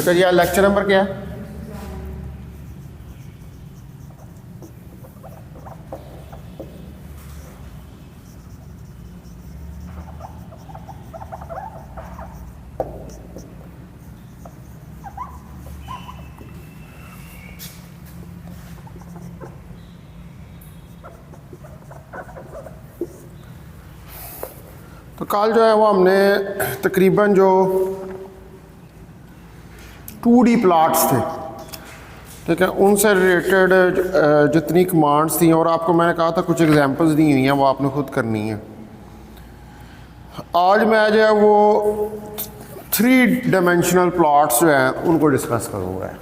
अच्छा जी, lecture number क्या है? तो कल जो है वो हमने तकरीबन जो 2D प्लॉट्स थे, ठीक है, उनसे रिलेटेड जितनी कमांड्स थी, और आपको मैंने कहा था कुछ एग्जांपल्स दी हुई हैं, वो आपने खुद करनी है। आज मैं जो है वो 3 डायमेंशनल प्लॉट्स जो हैं उनको डिस्कस करूँगा।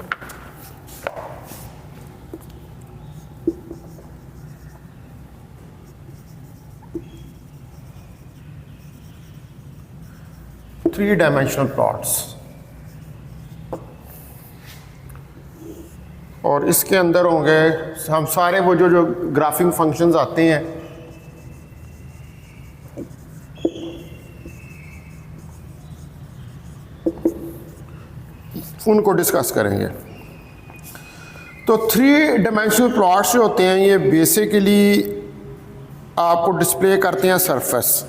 थ्री डायमेंशनल प्लॉट्स, और इसके अंदर होंगे हम सारे वो जो ग्राफिंग फंक्शंस आते हैं, उनको डिस्कस करेंगे। तो 3 डायमेंशनल प्लॉट्स जो होते हैं ये बेसिकली आपको डिस्प्ले करते हैं सरफेस,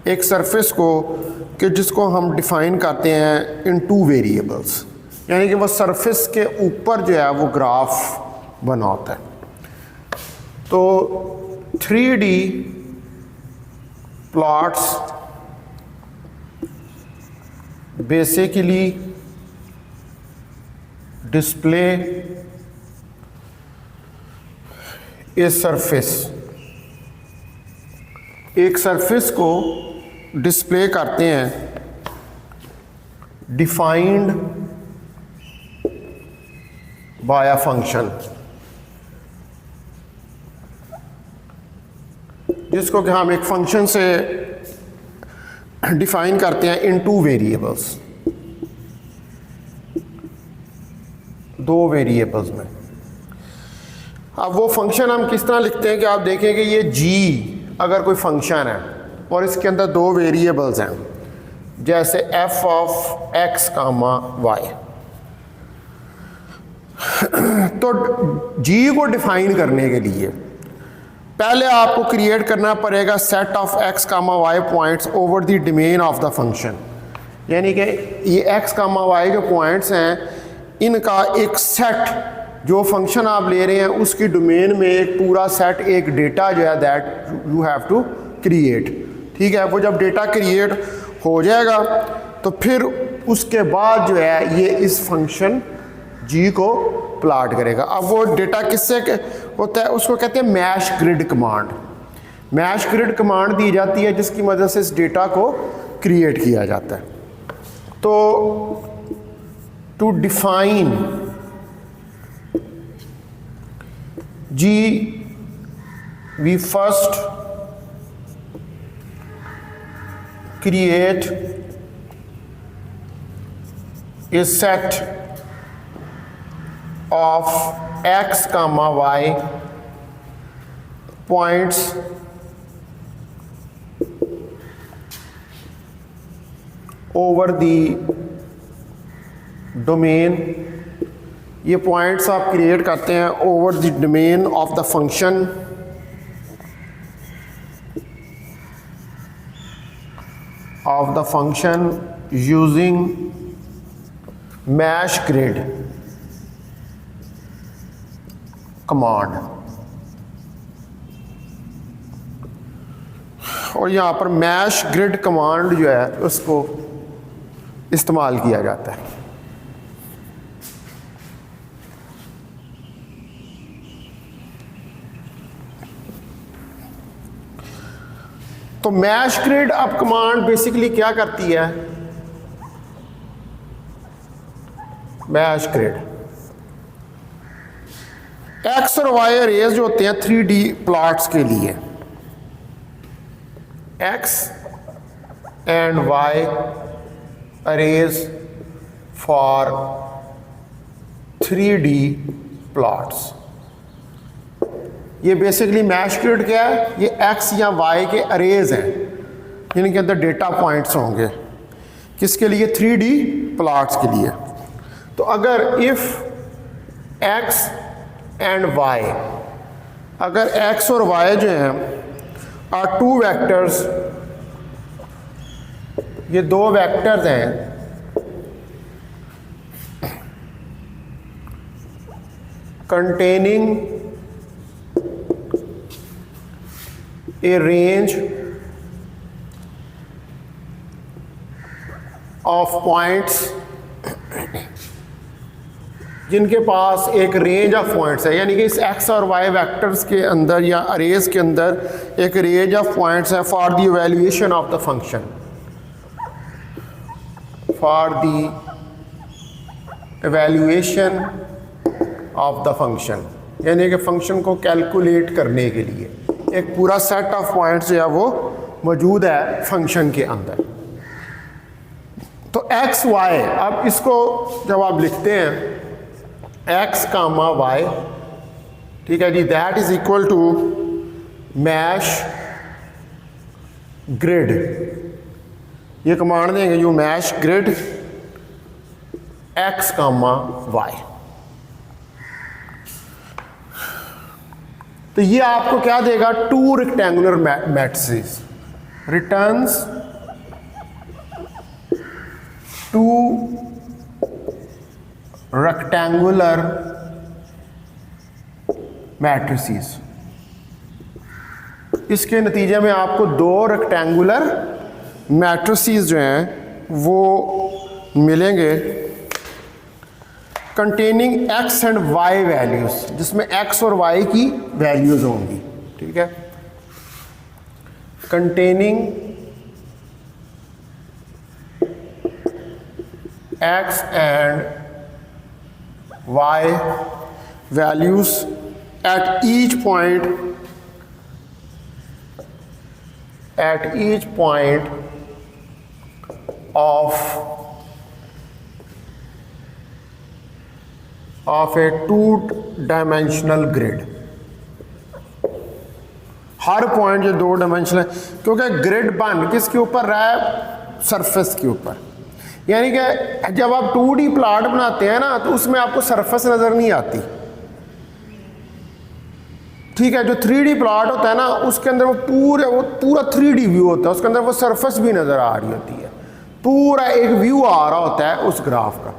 एक सरफेस को, कि जिसको हम डिफ़ाइन करते हैं इन 2 वेरिएबल्स, यानी कि वो सरफेस के ऊपर जो है वो ग्राफ बना होता है। तो 3D plots basically display a surface, एक सरफेस को डिस्प्ले करते हैं डिफाइंड बाय अ फंक्शन, जिसको कि हम एक फंक्शन से डिफाइन करते हैं इन 2 वेरिएबल्स, 2 वेरिएबल्स में। अब वो फंक्शन हम किस तरह लिखते हैं कि आप देखेंगे ये g अगर कोई फंक्शन है और इसके अंदर 2 वेरिएबल्स हैं, जैसे f of x comma y, तो g को डिफाइन करने के लिए पहले आपको क्रिएट करना पड़ेगा set of x comma y points over the domain of the function, यानी कि ये x कामा y जो पॉइंट्स हैं इनका एक सेट, जो फंक्शन आप ले रहे हैं उसकी डोमेन में एक पूरा सेट, एक डेटा जो है that you have to create, ठीक है। वो जब डेटा क्रिएट हो जाएगा तो फिर उसके बाद जो है ये इस फंक्शन g को प्लॉट करेगा। अब वो डेटा किससे होता है, उसको कहते हैं mesh grid command. Mesh grid command दी जाती है जिसकी मदद से इस डेटा को क्रिएट किया जाता है। तो to define g, we first create a set of x comma y points over the domain, ये पॉइंट्स आप क्रिएट करते हैं over the domain of the function using mesh grid command. और यहाँ पर मैश ग्रिड कमांड जो है उसको इस्तेमाल किया जाता है। तो मैश ग्रिड अब कमांड बेसिकली क्या करती है, मैश ग्रिड एक्स और वाई अरेज जो होते हैं 3D प्लॉट्स के लिए, x and y arrays for 3D plots. ये बेसिकली मैश ग्रिड क्या है, ये एक्स या वाई के अरेज हैं जिनके अंदर डेटा पॉइंट्स होंगे, किसके लिए, 3D प्लॉट्स के लिए। तो अगर इफ़ x एंड y, अगर x और y जो हैं आर टू वेक्टर्स, ये दो वेक्टर्स हैं containing a range of points, जिनके पास एक रेंज ऑफ पॉइंट्स है, यानी कि इस x और y वेक्टर्स के अंदर या अरेज के अंदर एक रेंज ऑफ पॉइंट्स है for the evaluation of the function, for the evaluation of the function, यानी कि फंक्शन को कैलकुलेट करने के लिए एक पूरा सेट ऑफ पॉइंट्स जो है वो मौजूद है फंक्शन के अंदर। तो x y, अब इसको जब आप लिखते हैं x कामा y, ठीक है जी, that is equal to mesh grid, ये कमांड देंगे जो मैश ग्रिड x कामा y। तो ये आपको क्या देगा, two rectangular matrices returns two rectangular matrices. इसके नतीजे में आपको दो रेक्टेंगुलर मैट्रिसेस जो हैं वो मिलेंगे containing x and y values, जिसमें x और y की वैल्यूज होंगी, ठीक है, containing x and y values at each point of A two dimensional grid. Her point जो दो डायमेंशनल, क्योंकि ग्रिड बन किसके ऊपर रहा है, सरफेस के ऊपर, यानी कि जब आप 2D प्लॉट बनाते हैं ना तो उसमें आपको सरफेस नज़र नहीं आती, ठीक है। जो 3D प्लॉट होता है ना उसके अंदर वो पूरा 3D व्यू होता है, उसके अंदर वो सरफेस भी नज़र आ रही होती है, पूरा एक व्यू आ रहा होता है उस ग्राफ का,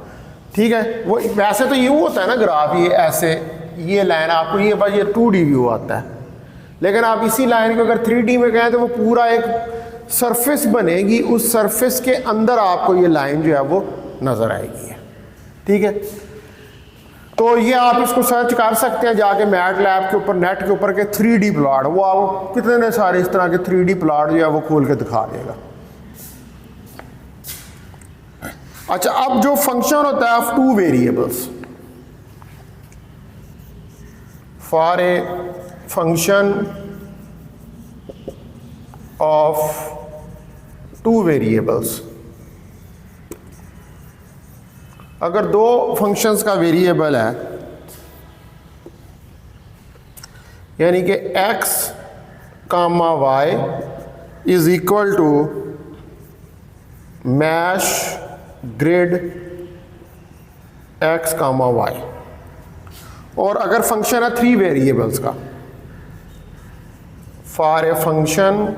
ठीक है। वो वैसे तो यूँ होता है ना ग्राफ, ये ऐसे, ये लाइन आपको ये बस ये 2D व्यू आता है, लेकिन आप इसी लाइन को अगर 3D में कहें तो वो पूरा एक सरफेस बनेगी, उस सरफेस के अंदर आपको ये लाइन जो है वो नज़र आएगी, ठीक है। तो ये आप इसको सर्च कर सकते हैं जाके मैटलैब के ऊपर, नेट के ऊपर के 3D प्लॉट, वो आपको कितने सारे इस तरह के 3D प्लॉट जो है वो खोल के दिखा देगा। अच्छा, अब जो फंक्शन होता है of two variables, for a function of two variables, अगर दो फंक्शंस का वेरिएबल है, यानी कि x comma y is equal to mesh grid x comma y, और अगर फंक्शन है 3 वेरिएबल्स का, for a function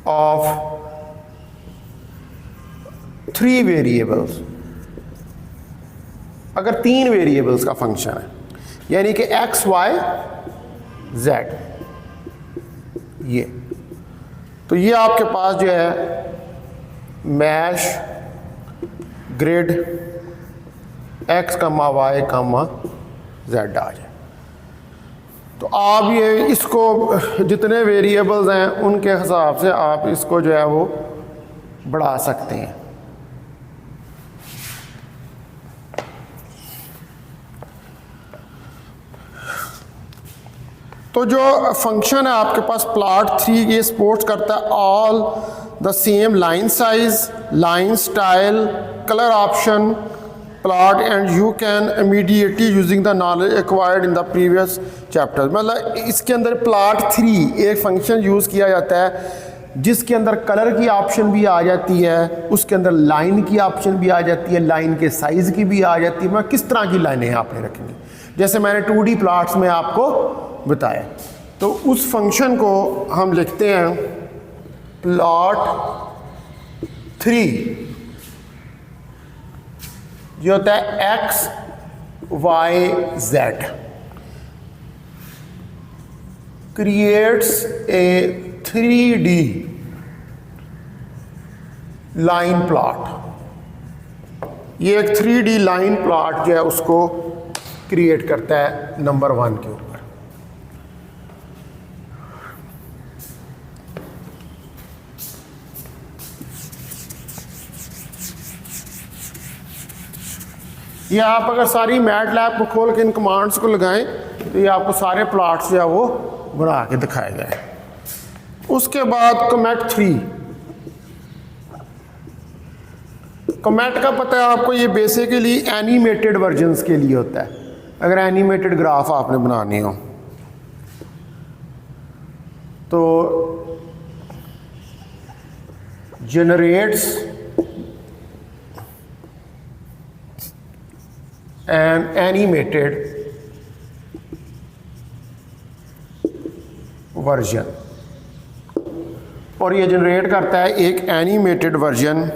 of 3 variables, अगर 3 वेरिएबल्स का फंक्शन है, यानी कि x y z, ये तो ये आपके पास जो है मैश ग्रिड x कामा y कामा z आ जाए। तो आप ये इसको जितने वेरिएबल्स हैं उनके हिसाब से आप इसको जो है वो बढ़ा सकते हैं। तो जो फंक्शन है आपके पास प्लॉट 3, ये सपोर्ट करता है all the same line size, line style, colour option plot, and you can immediately using the knowledge acquired in the previous chapter. मतलब इसके अंदर प्लॉट 3 एक फंक्शन यूज़ किया जाता है जिसके अंदर कलर की ऑप्शन भी आ जाती है, उसके अंदर लाइन की ऑप्शन भी आ जाती है, लाइन के साइज़ की भी आ जाती है। मैं किस तरह की लाइनें आपने रखनी, जैसे मैंने 2D प्लॉट्स में आपको बताया। तो उस फंक्शन को हम लिखते हैं प्लॉट 3, जो होता है x y z, creates a 3D line plot. ये एक 3D लाइन प्लॉट जो है उसको क्रिएट करता है नंबर 1 के ऊपर। ये आप अगर सारी मैटलैब को खोल के इन कमांड्स को लगाएं तो ये आपको सारे प्लॉट्स जो है वो बना के दिखाएगा। उसके बाद कमेट 3, कमेट का पता है आपको, ये बेसिकली एनिमेटेड वर्जन्स के लिए होता है। अगर एनिमेटेड ग्राफ आपने बनाने हो तो जनरेट्स एन एनिमेटेड वर्जन, और ये जनरेट करता है एक एनिमेटेड वर्जन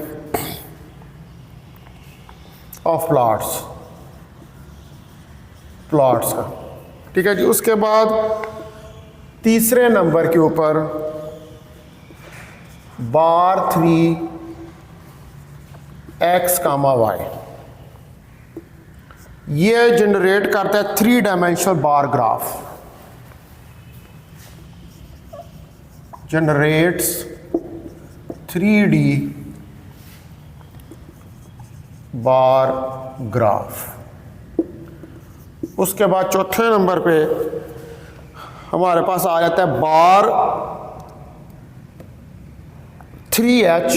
ऑफ प्लॉट्स का। ठीक है जी। उसके बाद तीसरे नंबर के ऊपर बार 3 x, y, ये जनरेट करता है 3 dimensional bar graph, generates 3D bar graph. उसके बाद चौथे नंबर पे हमारे पास आ जाता है बार 3H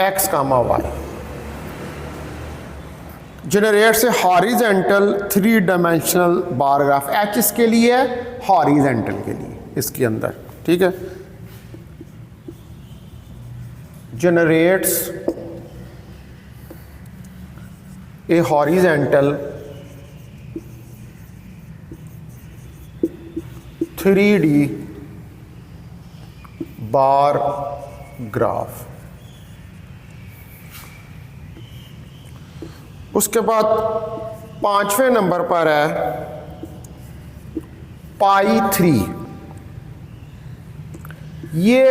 x, y, जनरेट से horizontal 3 dimensional bar graph. H इसके लिए है, हॉरिजेंटल के लिए इसके अंदर। ठीक है। जनरेट्स ए हॉरिजेंटल 3D बार ग्राफ। उसके बाद पांचवें नंबर पर है पाई 3। ये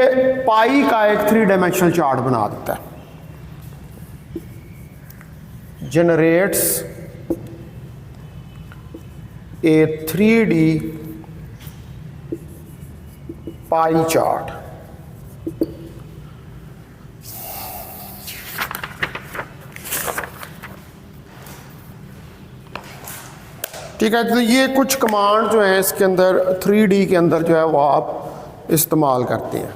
पाई का एक 3 डायमेंशनल चार्ट बना देता है। जनरेट्स ए 3D पाई चार्ट। ठीक है। तो ये कुछ कमांड जो है इसके अंदर 3D के अंदर जो है वो आप इस्तेमाल करते हैं।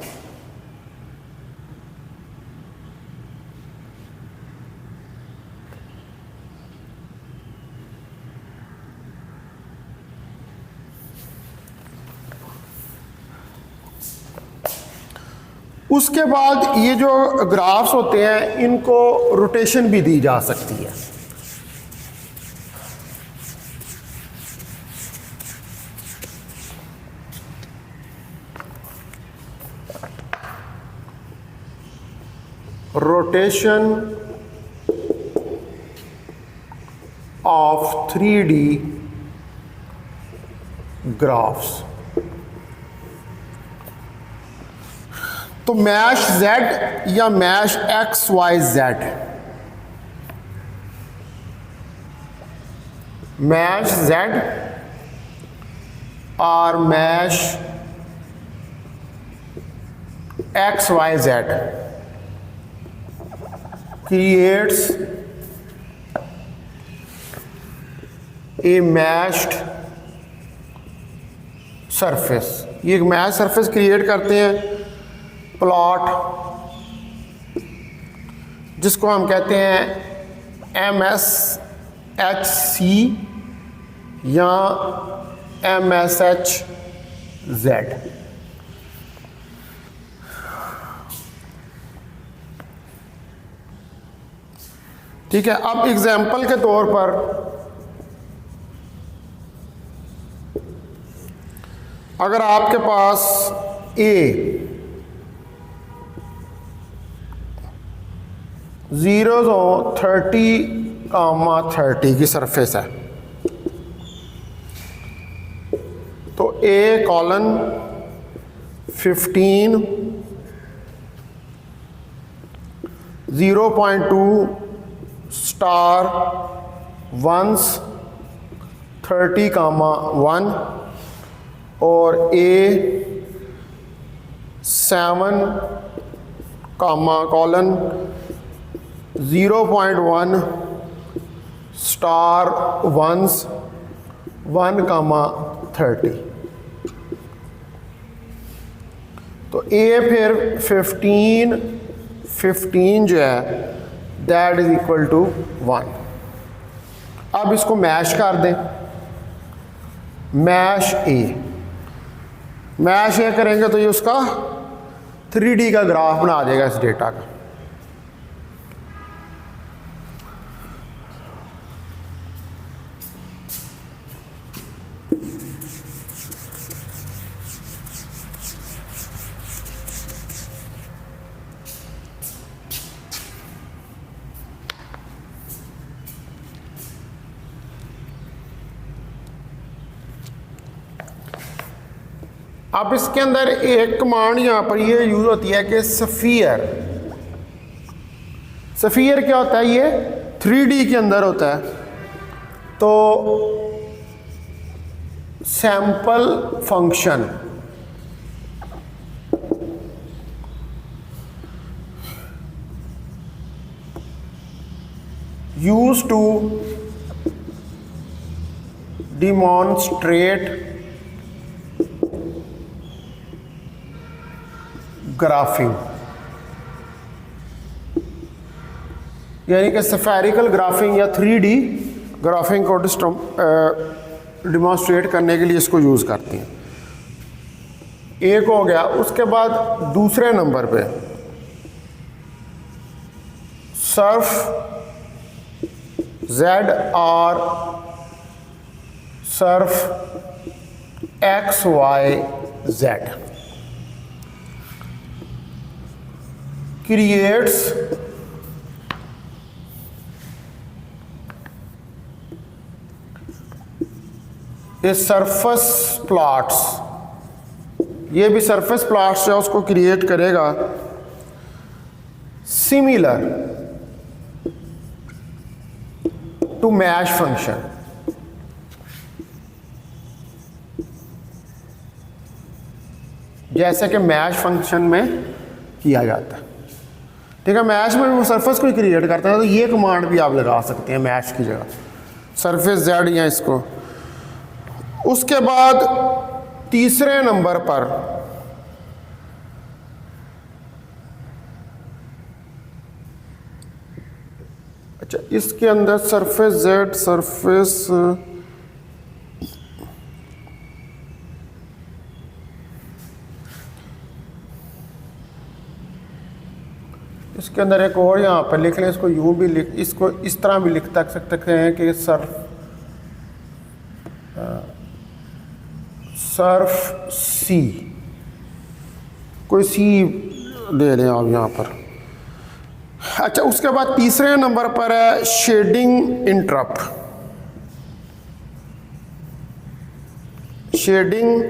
उसके बाद ये जो ग्राफ्स होते हैं इनको रोटेशन भी दी जा सकती है। Rotation of 3D graphs. तो मैश Z या मैश XYZ, मैश Z और mash XYZ creates a meshed surface। ये एक मैश सरफेस क्रिएट करते हैं प्लॉट, जिसको हम कहते हैं MSHC या MSH Z। ठीक है, अब एग्जाम्पल के तौर पर अगर आपके पास A 30, 30 की सरफेस है, तो A कॉलन 15 0.2 स्टार वंस 30, 1 और A 7 कॉलन 0.1 स्टार वंस 1, 30। तो A फिर 15 जो है दैट इज इक्वल टू 1। अब इसको मैश कर दें, मैश ए करेंगे तो ये उसका 3D का ग्राफ बना देगा इस डेटा का। अब इसके अंदर एक कमांड यहाँ पर ये यूज होती है कि सफियर क्या होता है, ये 3D के अंदर होता है। तो sample function use to demonstrate graphing, यानी कि स्फेरिकल ग्राफिंग या 3D ग्राफिंग को डिमॉन्स्ट्रेट करने के लिए इसको यूज़ करते हैं। एक हो गया। उसके बाद दूसरे नंबर पे सर्फ Z और Surf XYZ creates a surface plots, ये भी सरफेस प्लॉट्स है उसको क्रिएट करेगा सिमिलर टू मैश फंक्शन। जैसे कि मैश फंक्शन में किया जाता है। ठीक है, मैश में वो सरफेस को ही क्रिएट करता है, तो ये कमांड भी आप लगा सकते हैं मैश की जगह, सरफेस जेड या इसको। उसके बाद तीसरे नंबर पर अच्छा, इसके अंदर सरफेस जेड सरफेस इसके अंदर एक और यहाँ पर लिख लें, इसको यूं भी लिख, इसको इस तरह भी लिख सकते हैं कि सर्फ सी, कोई सी दे दें आप यहाँ पर। अच्छा, उसके बाद तीसरे नंबर पर है शेडिंग इंटरप्ट। शेडिंग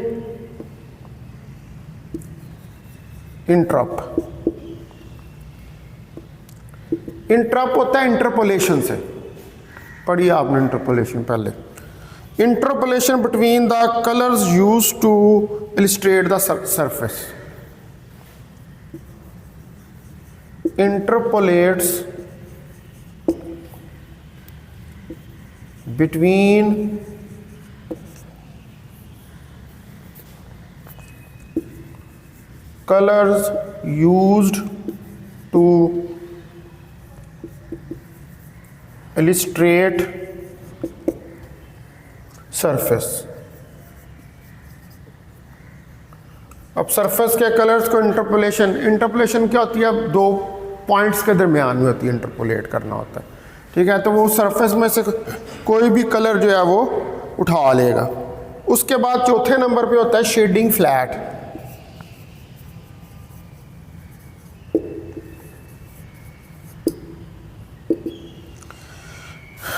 इंटरप्ट होता है इंटरपोलेशन से, पढ़िए आपने इंटरपोलेशन पहले। Interpolation between the colours used to illustrate the surface. interpolates between colors used to illustrate surface. अब सरफेस के कलर्स को इंटरपोलेशन क्या होती है? अब दो पॉइंट्स के दरमियान में होती है, इंटरपोलेट करना होता है, ठीक है। तो वो सरफेस में से कोई भी कलर जो है वो उठा लेगा। उसके बाद चौथे नंबर पे होता है शेडिंग फ्लैट।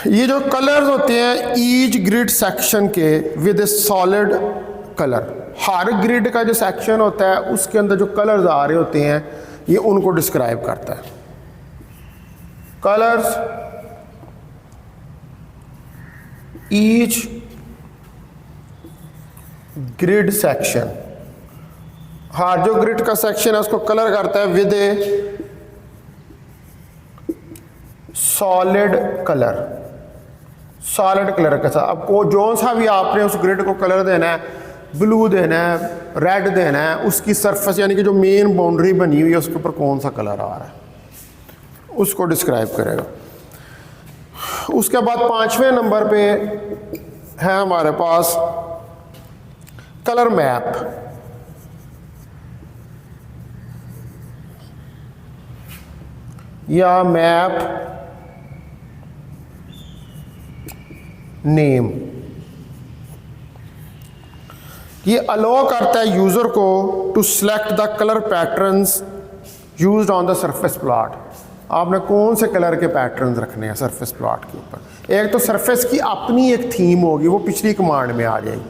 ये जो कलर्स होते हैं ईच ग्रिड सेक्शन के with A solid colour, her grid का जो सेक्शन होता है उसके अंदर जो कलर्स आ रहे होते हैं ये उनको डिस्क्राइब करता है। कलर्स ईच ग्रिड सेक्शन, हर जो ग्रिड का सेक्शन है उसको कलर करता है with A solid colour, solid colour के साथ। अब को जो सा भी आपने उस ग्रिड को कलर देना है, ब्लू देना है, रेड देना है, उसकी सरफेस यानी कि जो मेन बाउंड्री बनी हुई है उसके ऊपर कौन सा कलर आ रहा है उसको डिस्क्राइब करेगा। उसके बाद पांचवें नंबर पे है हमारे पास कलर मैप। या मैप नेम, ये अलो करता है यूजर को to select the colour patterns used on the surface plot. आपने कौन से कलर के पैटर्न्स रखने हैं सरफेस प्लॉट के ऊपर। एक तो सरफेस की अपनी एक थीम होगी, वो पिछली कमांड में आ जाएगी।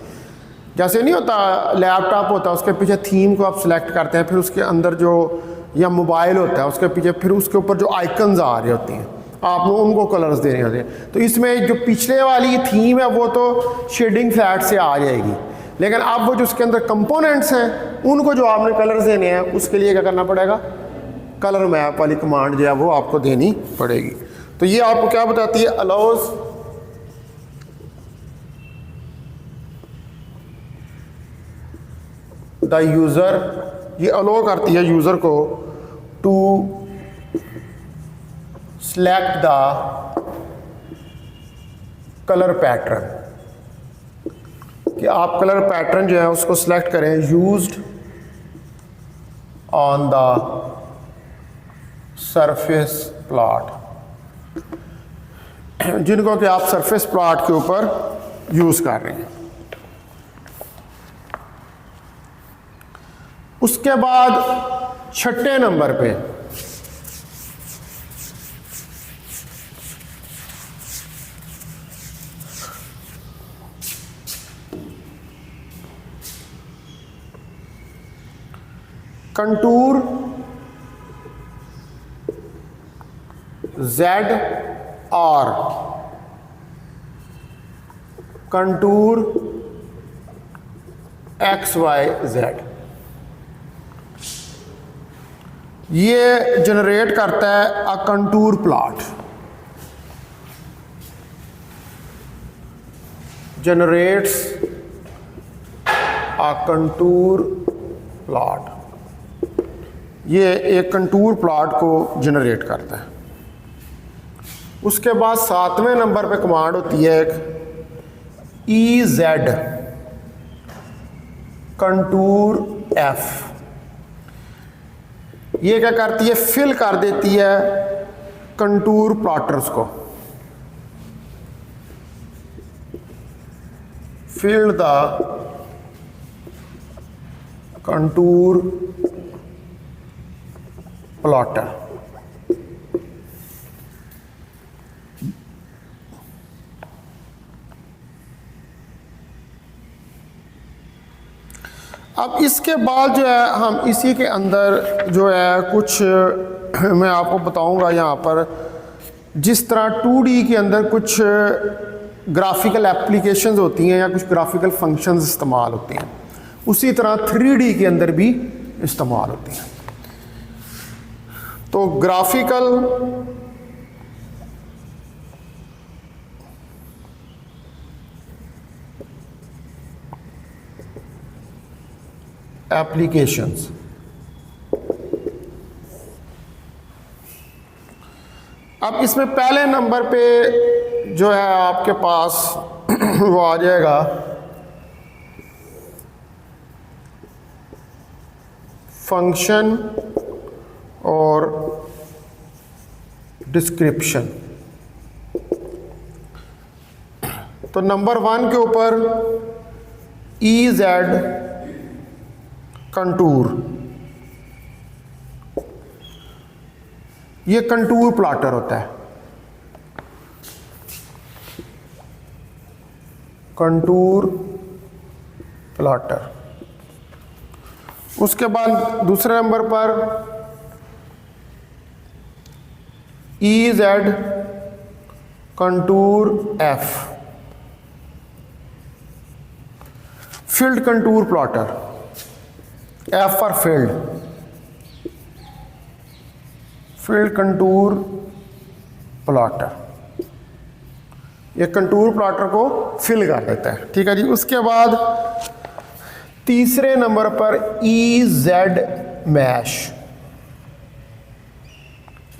जैसे नहीं होता लैपटॉप होता है उसके पीछे थीम को आप सिलेक्ट करते हैं, फिर उसके अंदर जो या मोबाइल होता है उसके पीछे फिर उसके ऊपर जो आइकन्स आ रहे होते हैं आपने उनको कलर्स देने होते हैं। तो इसमें जो पिछले वाली थीम है वो तो शेडिंग फ्लैट से आ जाएगी, लेकिन अब वो जो उसके अंदर कंपोनेंट्स हैं उनको जो आपने कलर्स देने हैं उसके लिए क्या करना पड़ेगा? कलर मैप वाली कमांड जो है वो आपको देनी पड़ेगी। तो ये आपको क्या बताती है? अलाउज द यूजर, ये अलाउ करती है यूजर को to select the colour pattern, कि आप कलर पैटर्न जो है उसको सिलेक्ट करें used on the surface plot, जिनको कि आप सरफेस प्लॉट के ऊपर यूज कर रहे हैं। उसके बाद छठे नंबर पे कंटूर Z और कंटूर XYZ, ये जनरेट करता है a contour plot, generates a contour plot, ये एक कंटूर प्लॉट को जनरेट करता है। उसके बाद सातवें नंबर पे कमांड होती है एक EZ कंटूर F, ये क्या करती है? फिल कर देती है कंटूर प्लॉटर्स को, फिल द कंटूर प्लॉटर। अब इसके बाद जो है हम इसी के अंदर जो है कुछ मैं आपको बताऊंगा यहाँ पर, जिस तरह 2D के अंदर कुछ ग्राफिकल एप्लीकेशंस होती हैं या कुछ ग्राफिकल फंक्शंस इस्तेमाल होते हैं, उसी तरह 3D के अंदर भी इस्तेमाल होती हैं। तो ग्राफिकल एप्लीकेशंस, अब इसमें पहले नंबर पे जो है आपके पास वो आ जाएगा फंक्शन और डिस्क्रिप्शन। तो नंबर 1 के ऊपर EZ कंटूर, ये कंटूर प्लॉटर होता है, कंटूर प्लॉटर। उसके बाद दूसरे नंबर पर EZ contour F, field contour plotter, F for field, field contour plotter. ये कंटूर प्लॉटर को फिल कर देता है, ठीक है जी। उसके बाद तीसरे नंबर पर EZ मैश,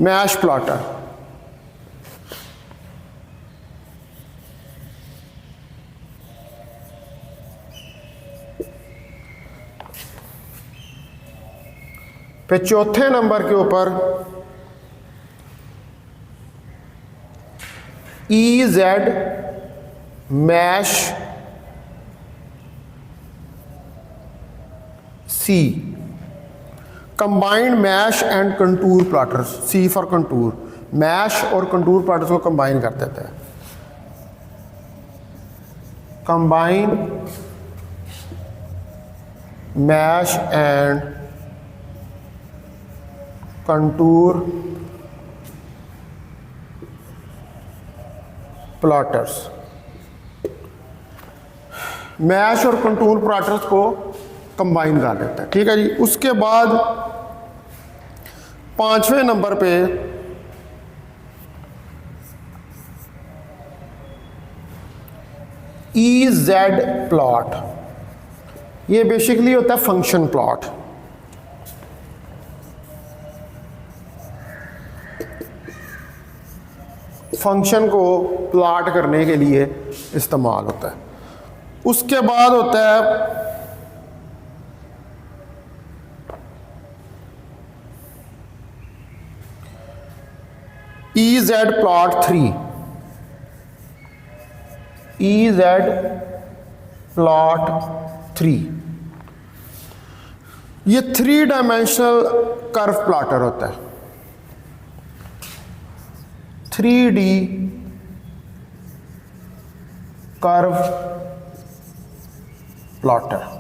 मैश प्लॉटर, फिर चौथे नंबर के ऊपर EZ mesh C, combined mesh and contour plotter, C for contour, mesh और कंटूर प्लॉटर्स को कंबाइन कर देते हैं, combine mesh and contour plotters, mesh और कंटूर प्लॉटर्स को कंबाइन कर देता है, ठीक है जी। उसके बाद पांचवें नंबर पे EZ प्लॉट, ये बेसिकली होता है फंक्शन प्लॉट, फंक्शन को प्लॉट करने के लिए इस्तेमाल होता है। उसके बाद होता है EZ प्लॉट 3, EZ प्लॉट 3, ये 3 डायमेंशनल कर्व प्लॉटर होता है, 3D कर्व प्लॉटर।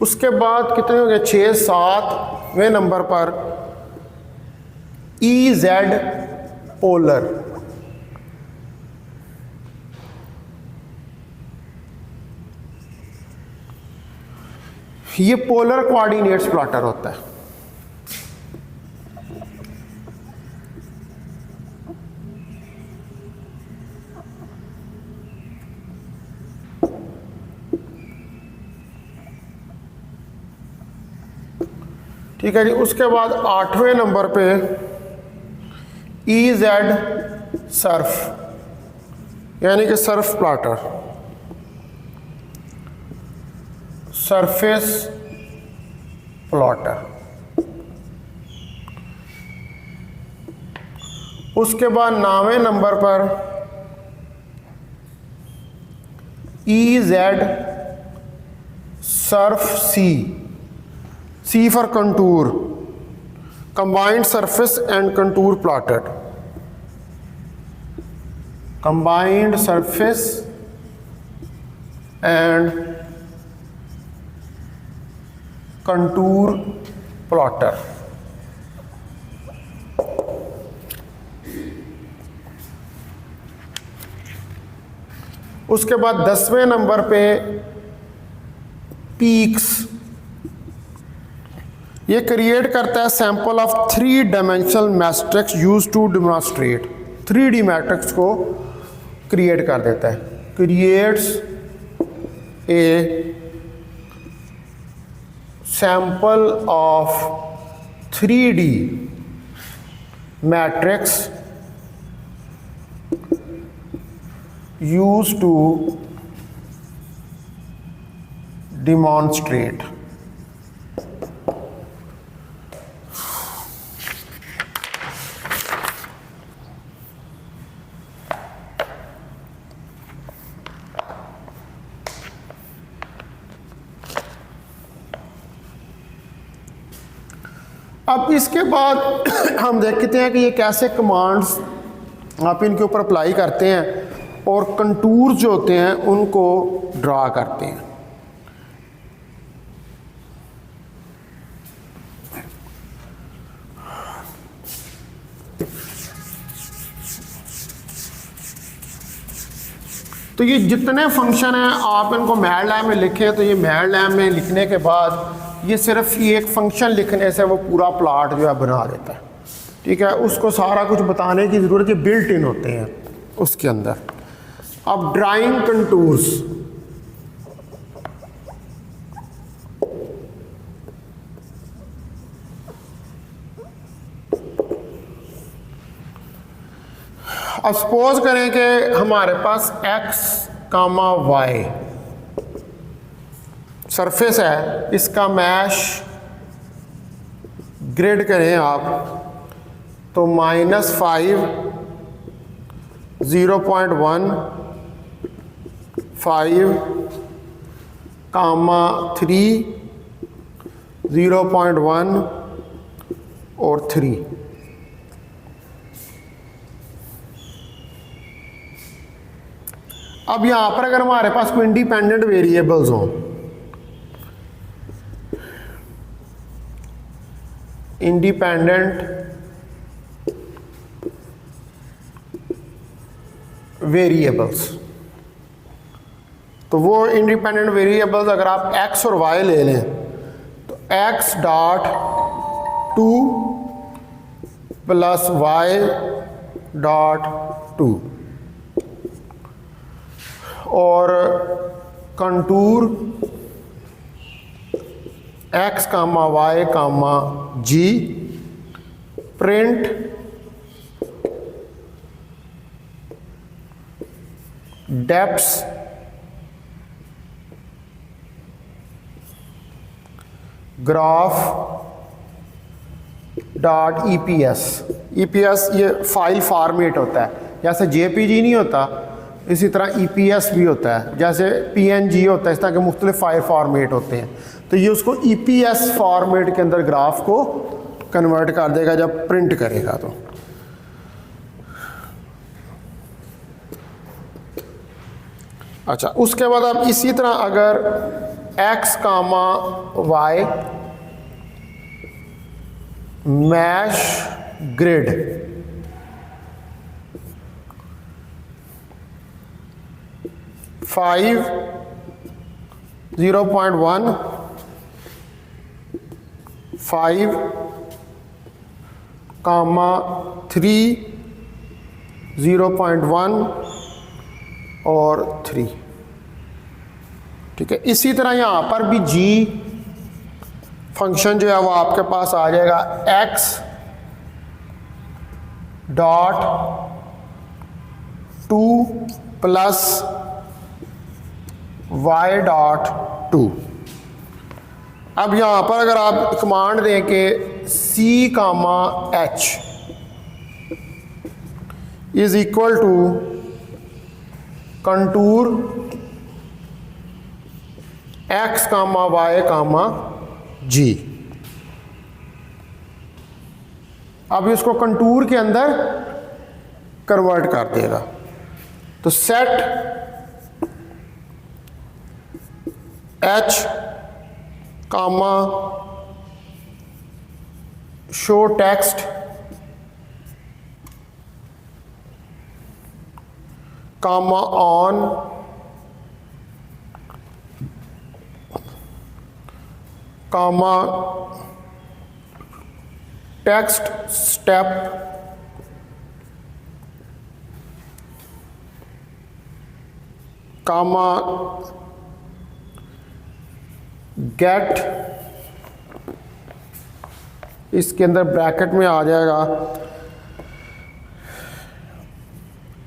उसके बाद कितने हो गए, 6, 7वें नंबर पर EZ पोलर, ये पोलर कोऑर्डिनेट्स प्लॉटर होता है, ठीक है जी। उसके बाद 8वें नंबर पे EZ सर्फ, यानी कि सर्फ प्लॉटर, सरफेस प्लॉटर। उसके बाद 9वें नंबर पर EZ Surf C, C for contour, combined surface and contour plotted, combined surface and contour plotter। उसके बाद 10वें नंबर पे पीक्स, ये क्रिएट करता है sample of 3 dimensional matrix use to demonstrate, 3D matrix को क्रिएट कर देता है, creates a sample of 3D matrix use to demonstrate. अब इसके बाद हम देखते हैं कि ये कैसे कमांड्स आप इनके ऊपर अप्लाई करते हैं और कंटूर जो होते हैं उनको ड्रा करते हैं। तो ये जितने फंक्शन हैं आप इनको मैटलैब में लिखें, तो ये मैटलैब में लिखने के बाद ये सिर्फ ये एक फंक्शन लिखने से वो पूरा प्लॉट जो है बना देता है। ठीक है, उसको सारा कुछ बताने की ज़रूरत है, बिल्ट इन होते हैं उसके अंदर। अब ड्राइंग कंटूर्स, अब सपोज करें कि हमारे पास x, y सरफेस है, इसका मैश ग्रिड करें आप तो -5, 0.1, 5, 3, 0.1 और 3। अब यहाँ पर अगर हमारे पास कोई इंडिपेंडेंट वेरिएबल्स हों, इंडिपेंडेंट वेरिएबल्स, तो वो इंडिपेंडेंट वेरिएबल्स अगर आप x और y ले लें तो x dot 2 plus y dot 2 और contour x, y, g, print depths graph dot EPS. EPS ये फाइल फॉर्मेट होता है, जैसे जेपीजी नहीं होता इसी तरह ईपीएस भी होता है, जैसे पीएनजी होता है, इस तरह के मुख्तलिफ फाइल फॉर्मेट होते हैं। तो ये उसको ईपीएस फॉर्मेट के अंदर ग्राफ को कन्वर्ट कर देगा जब प्रिंट करेगा। तो अच्छा, उसके बाद अब इसी तरह अगर x, y mesh grid five 0.1 5 3 0.1 और 3। ठीक है, इसी तरह यहाँ पर भी g फंक्शन जो है वो आपके पास आ जाएगा x dot 2 plus y dot 2। अब यहाँ पर अगर आप कमांड दें कि c, h is equal to contour x, y, g, अब इसको कंटूर के अंदर कन्वर्ट कर देगा। तो set h, show text on text step comma get, इसके अंदर ब्रैकेट में आ जाएगा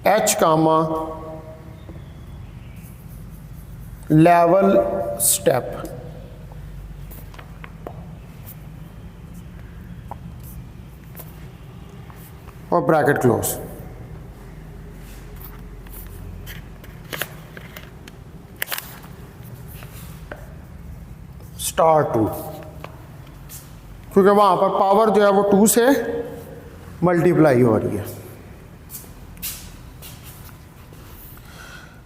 एच कामा लेवल स्टेप, और ब्रैकेट क्लोज। स्टार 2, क्योंकि वहां पर पावर जो है वो 2 से मल्टीप्लाई हो रही है।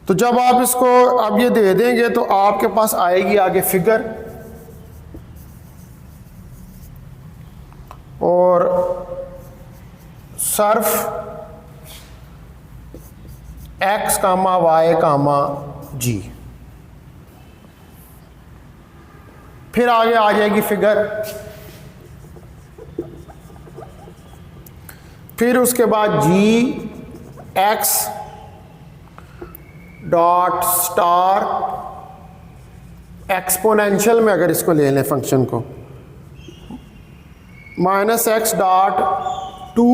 तो जब आप इसको अब ये दे देंगे तो आपके पास आएगी आगे फिगर, और surf x comma y comma g, फिर आगे आ जाएगी फिगर, फिर उसके बाद g x dot star exponential में अगर इसको ले लें फंक्शन को, minus x dot 2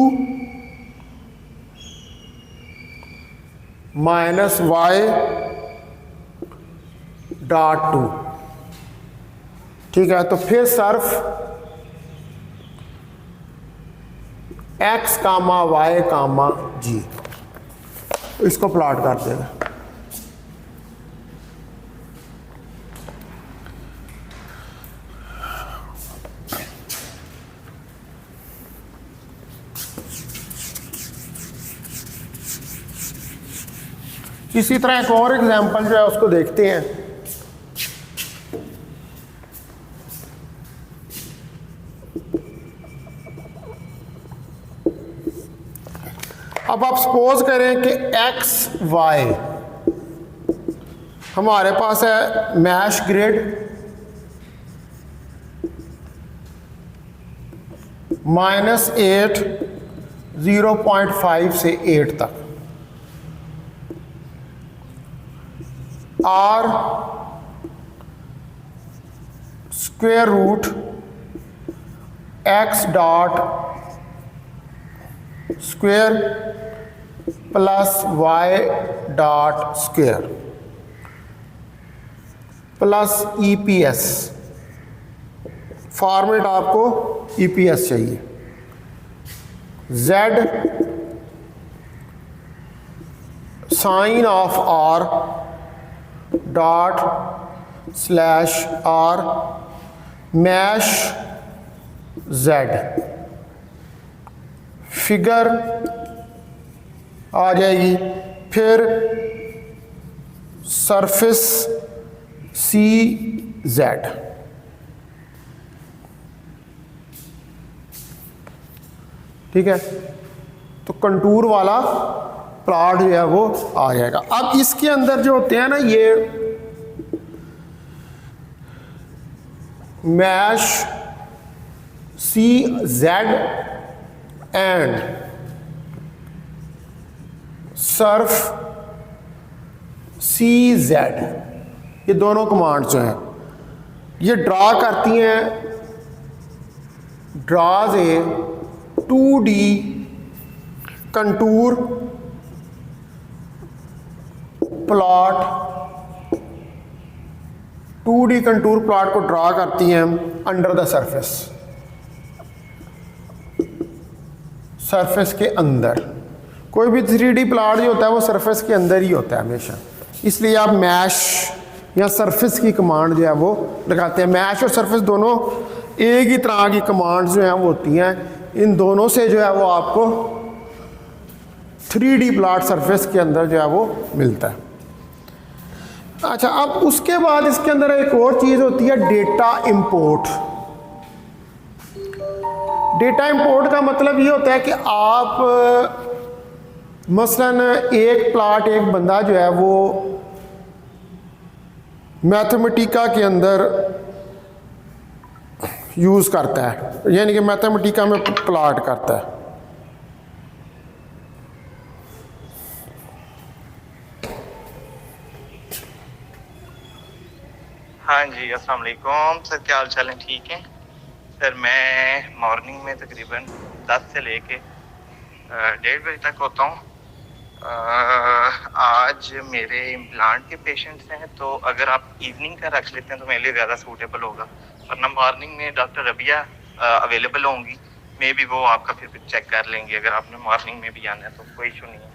minus y dot 2, ठीक है। तो फिर surf x comma y comma g, इसको प्लॉट कर देगा। इसी तरह एक और एग्जांपल जो है उसको देखते हैं। अब आप सपोज करें कि एक्स वाई हमारे पास है मैश ग्रिड, -8 0.5 से 8 तक, R square root X dot square plus Y dot square plus EPS. Format आपको ईपीएस चाहिए। Z sine of R dot slash R mesh Z, figure आ जाएगी, फिर सरफेस सी जेड, ठीक है। तो कंटूर वाला प्लॉट जो है वो आ जाएगा। अब इसके अंदर जो होते हैं ना ये mesh c z and surf c z, ये दोनों कमांड्स जो हैं ये ड्रा करती हैं, draws a 2D contour plot, 2D contour plot को ड्रा करती हैं अंडर द सरफेस, सरफेस के अंदर। कोई भी 3D प्लॉट जो होता है वो सरफेस के अंदर ही होता है हमेशा, इसलिए आप मैश या सरफेस की कमांड जो है वो लगाते हैं। मैश और सरफेस दोनों एक ही तरह की कमांड्स जो हैं वो होती हैं, इन दोनों से जो है वो आपको 3D प्लॉट सरफेस के अंदर जो है वो मिलता है। अच्छा, अब उसके बाद इसके अंदर एक और चीज़ होती है डेटा इंपोर्ट। डेटा इंपोर्ट का मतलब ये होता है कि आप मसलन एक प्लॉट, एक बंदा जो है वो मैथमेटिका के अंदर यूज़ करता है, यानी कि मैथमेटिका में प्लाट करता है। हाँ जी, अस्सलाम वालेकुम सर, क्या हाल चाल है? ठीक है सर। मैं मॉर्निंग में तकरीबन 10 से लेके 1:30 बजे तक होता हूँ। आज मेरे इम्प्लांट के पेशेंट्स हैं, तो अगर आप इवनिंग का रख लेते हैं तो मेरे लिए ज़्यादा सूटेबल होगा, वरना मॉर्निंग में डॉक्टर रबिया अवेलेबल होंगी, मे बी वो आपका फिर चेक कर लेंगी। अगर आपने मॉर्निंग में भी आना है तो कोई इशू नहीं है।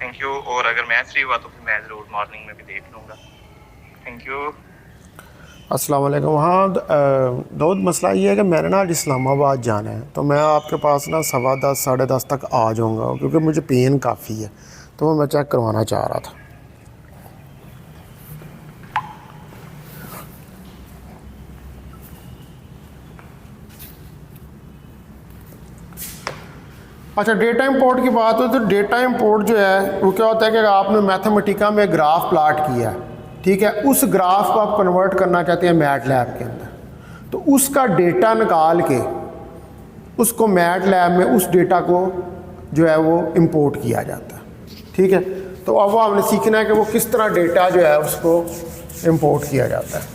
Thank you. और अगर मैं फ्री हुआ तो फिर मैं ज़रूर मॉर्निंग में भी देख लूँगा। Thank you. अस्सलाम वालेकुम। हाँ दाऊद, मसला ये है कि मैंने ना आज इस्लामाबाद जाना है, तो मैं आपके पास ना 10:15 10:30 तक आ जाऊँगा, क्योंकि मुझे पेन काफ़ी है, तो वो मैं चेक करवाना चाह रहा था। अच्छा, डेटा इंपोर्ट की बात हो तो डेटा इंपोर्ट जो है वो क्या होता है कि आपने मैथमेटिका में ग्राफ प्लाट किया है, ठीक है, उस ग्राफ को आप कन्वर्ट करना चाहते हैं मैट लैब के अंदर, तो उसका डेटा निकाल के उसको मैट लैब में उस डेटा को जो है वो इंपोर्ट किया जाता है, ठीक है। तो अब वो हमने सीखना है कि वो किस तरह डेटा जो है उसको इंपोर्ट किया जाता है।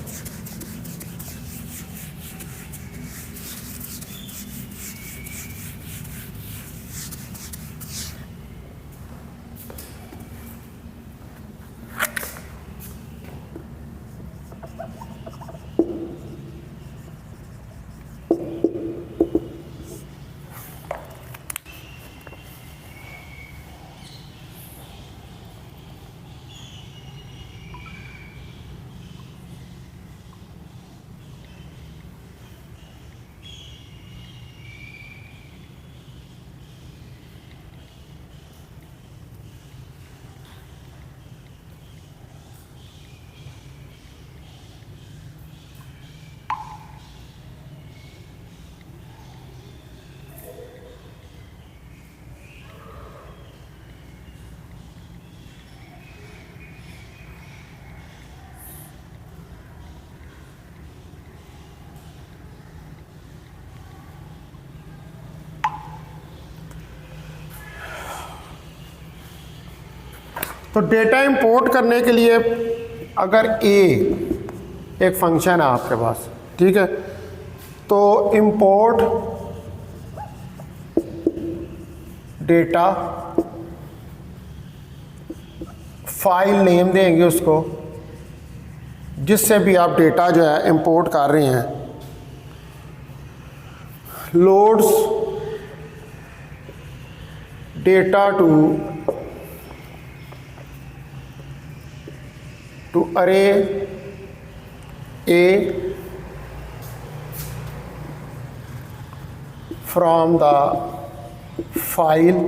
तो डेटा इंपोर्ट करने के लिए अगर एक फंक्शन है आपके पास, ठीक है, तो इंपोर्ट डेटा, फाइल नेम देंगे उसको जिससे भी आप डेटा जो है इंपोर्ट कर रहे हैं, loads data to array A from the file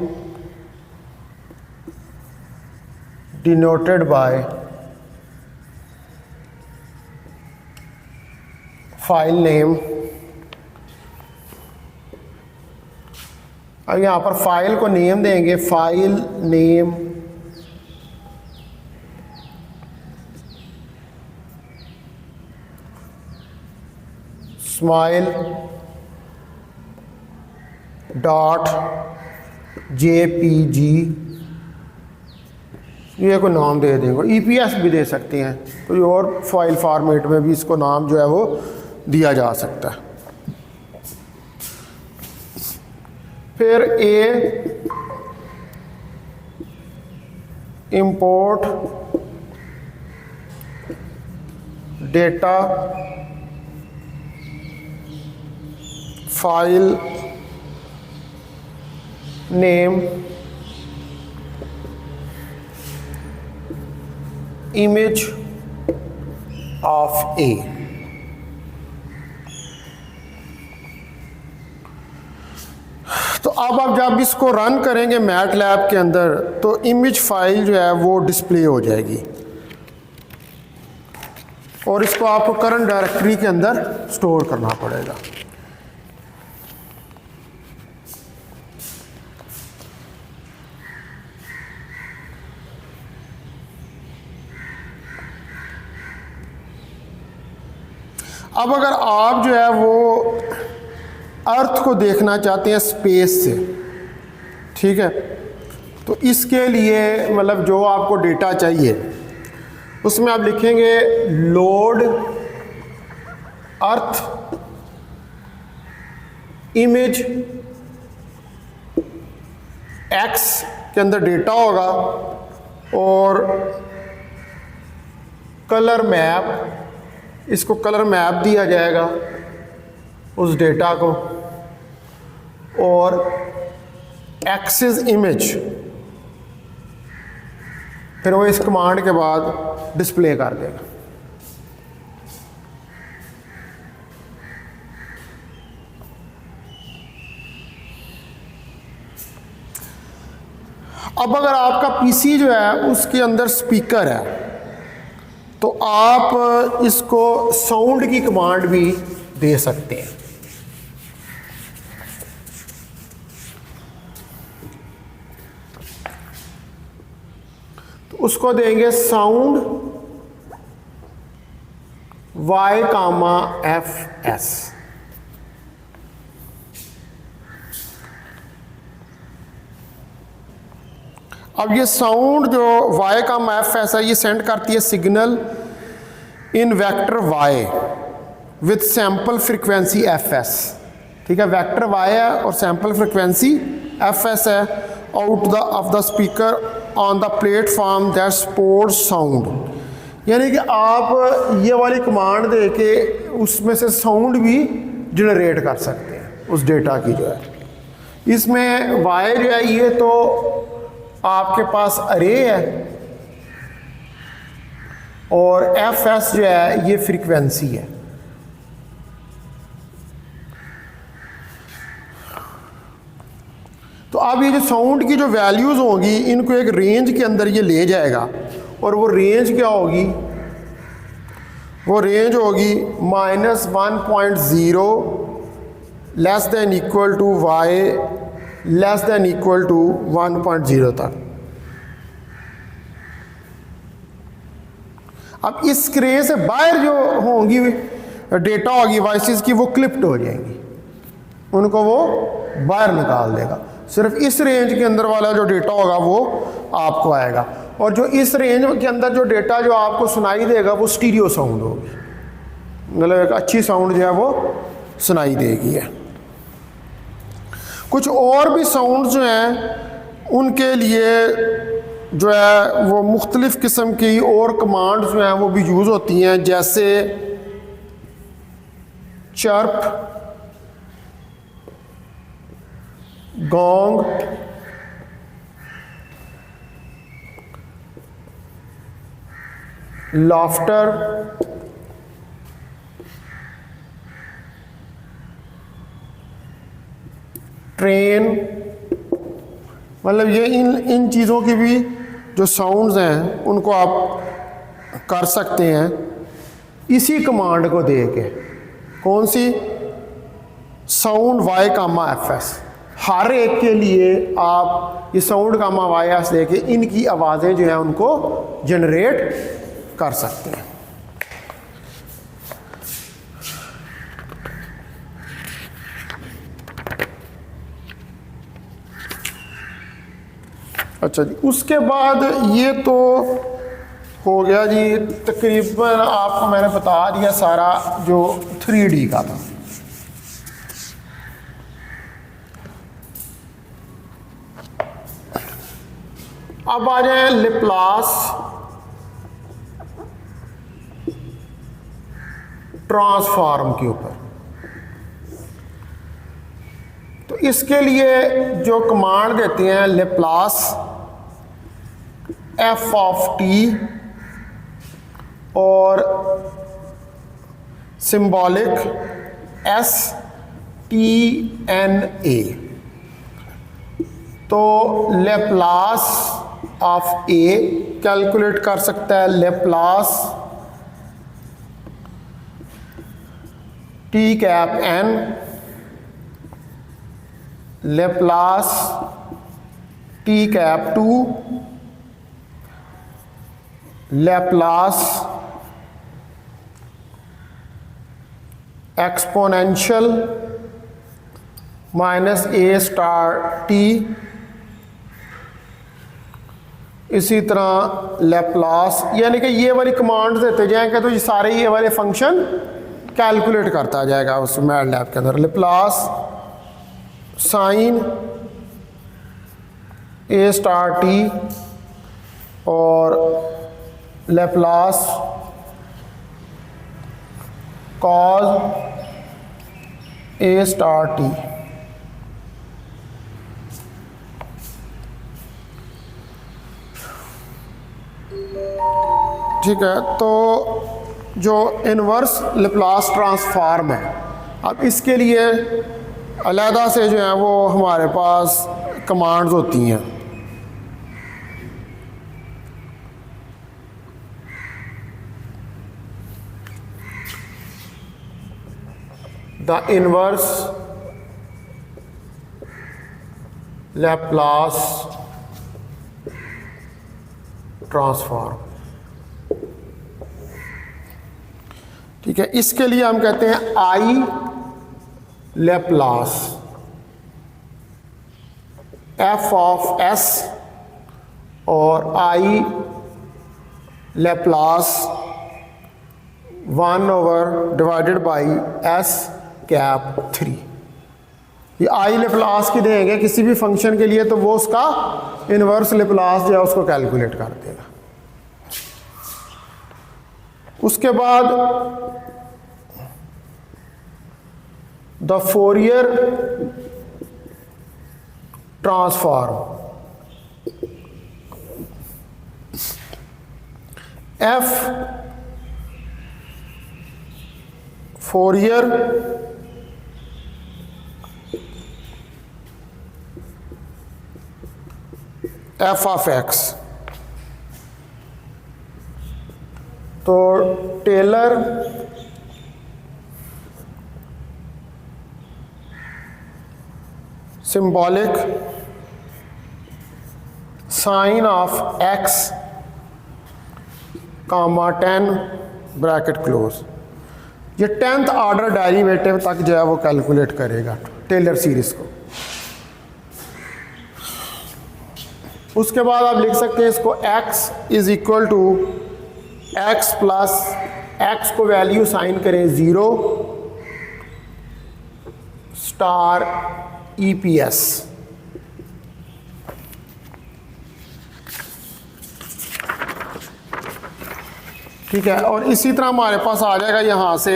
denoted by file name। अब यहाँ पर फाइल को नेम देंगे, file name smile dot JPG, ये कोई नाम दे देंगे, EPS भी दे सकते हैं, कोई और फाइल फॉर्मेट में भी इसको नाम जो है वो दिया जा सकता है। फिर import data file name image of A. तो अब आप जब इसको रन करेंगे मैट लैब के अंदर, तो इमेज फाइल जो है वो डिस्प्ले हो जाएगी और इसको आपको करंट डायरेक्टरी के अंदर स्टोर करना पड़ेगा। अब अगर आप जो है वो अर्थ को देखना चाहते हैं स्पेस से, ठीक है, तो इसके लिए मतलब जो आपको डेटा चाहिए उसमें आप लिखेंगे लोड अर्थ इमेज एक्स के अंदर डेटा होगा और कलर मैप, इसको कलर मैप दिया जाएगा उस डेटा को, और एक्सिस इमेज फिर वो इस कमांड के बाद डिस्प्ले कर देगा। अब अगर आपका पीसी जो है उसके अंदर स्पीकर है तो आप इसको साउंड की कमांड भी दे सकते हैं। तो उसको देंगे साउंड Y,FS। अब ये साउंड जो Y,FS है ये सेंड करती है signal in vector Y with sample frequency FS। ठीक है, वेक्टर Y है और सैंपल फ्रीक्वेंसी FS है out of the speaker on the platform that supports sound. यानी कि आप ये वाली कमांड दे के उसमें से साउंड भी जनरेट कर सकते हैं उस डेटा की जो है। इसमें Y जो है ये तो आपके पास अरे है और FS जो है ये फ्रीक्वेंसी है। तो अब ये जो साउंड की जो वैल्यूज़ होंगी इनको एक रेंज के अंदर ये ले जाएगा और वो रेंज क्या होगी, वो रेंज होगी -1.0 less than equal to Y less than equal to 1.0 तक। अब इस क्रे से बाहर जो होंगी डेटा होगी वॉइसेस की वो क्लिप्ड हो जाएंगी, उनको वो बाहर निकाल देगा। सिर्फ इस रेंज के अंदर वाला जो डेटा होगा वो आपको आएगा और जो इस रेंज के अंदर जो डेटा जो आपको सुनाई देगा वो स्टीरियो साउंड होगी, मतलब एक अच्छी साउंड जो है वो सुनाई देगी है। कुछ और भी साउंड जो हैं उनके लिए जो है वो मुख्तलिफ़ किस्म की और कमांड जो हैं वो भी यूज़ होती हैं, जैसे चर्प, गोंग, लाफ्टर, ट्रेन, मतलब ये इन चीज़ों की भी जो साउंड्स हैं उनको आप कर सकते हैं इसी कमांड को दे के। कौन सी? Sound Y,FS। हर एक के लिए आप ये साउंड Y,FS दे के इनकी आवाज़ें जो हैं उनको जनरेट कर सकते हैं। अच्छा जी, उसके बाद ये तो हो गया जी, तकरीबन आपको मैंने बता दिया सारा जो 3D का था। अब आ जाए लेप्लास ट्रांसफॉर्म के ऊपर। तो इसके लिए जो कमांड देते हैं लेप्लास F(t) और सिंबॉलिक STNA। तो लेप्लास ऑफ A कैलकुलेट कर सकता है Laplace T(n), Laplace T(2), Laplace exponential minus a star t, इसी तरह लेप्लास, यानी कि ये वाली कमांड्स देते जाएंगे तो ये सारे ये वाले फंक्शन कैलकुलेट करता जाएगा उस मैटलैब के अंदर। लेप्लास साइन ए स्टार टी और लेप्लास कॉज ए स्टार टी। ठीक है, तो जो इन्वर्स लेप्लास ट्रांसफॉर्म है, अब इसके लिए अलहदा से जो है वो हमारे पास कमांड्स होती हैं। द इन्वर्स लेप्लास ट्रांसफॉर्म, ठीक है, इसके लिए हम कहते हैं आई लेप्लास एफ ऑफ एस और आई लेप्लास 1/डिवाइडेड बाई एस कैप 3। ये आई लेप्लास की देंगे किसी भी फंक्शन के लिए तो वो उसका इन्वर्स लेप्लास जो है उसको कैलकुलेट कर देगा। उसके बाद the Fourier transform F Fourier F of x, तो Taylor symbolic sine of x comma 10 bracket close, ये 10th ऑर्डर डेरिवेटिव तक जो है वो कैलकुलेट करेगा टेलर सीरीज को। उसके बाद आप लिख सकते हैं इसको x is equal to x plus x को वैल्यू साइन करें 0 स्टार EPS, ठीक है। और इसी तरह हमारे पास आ जाएगा यहां से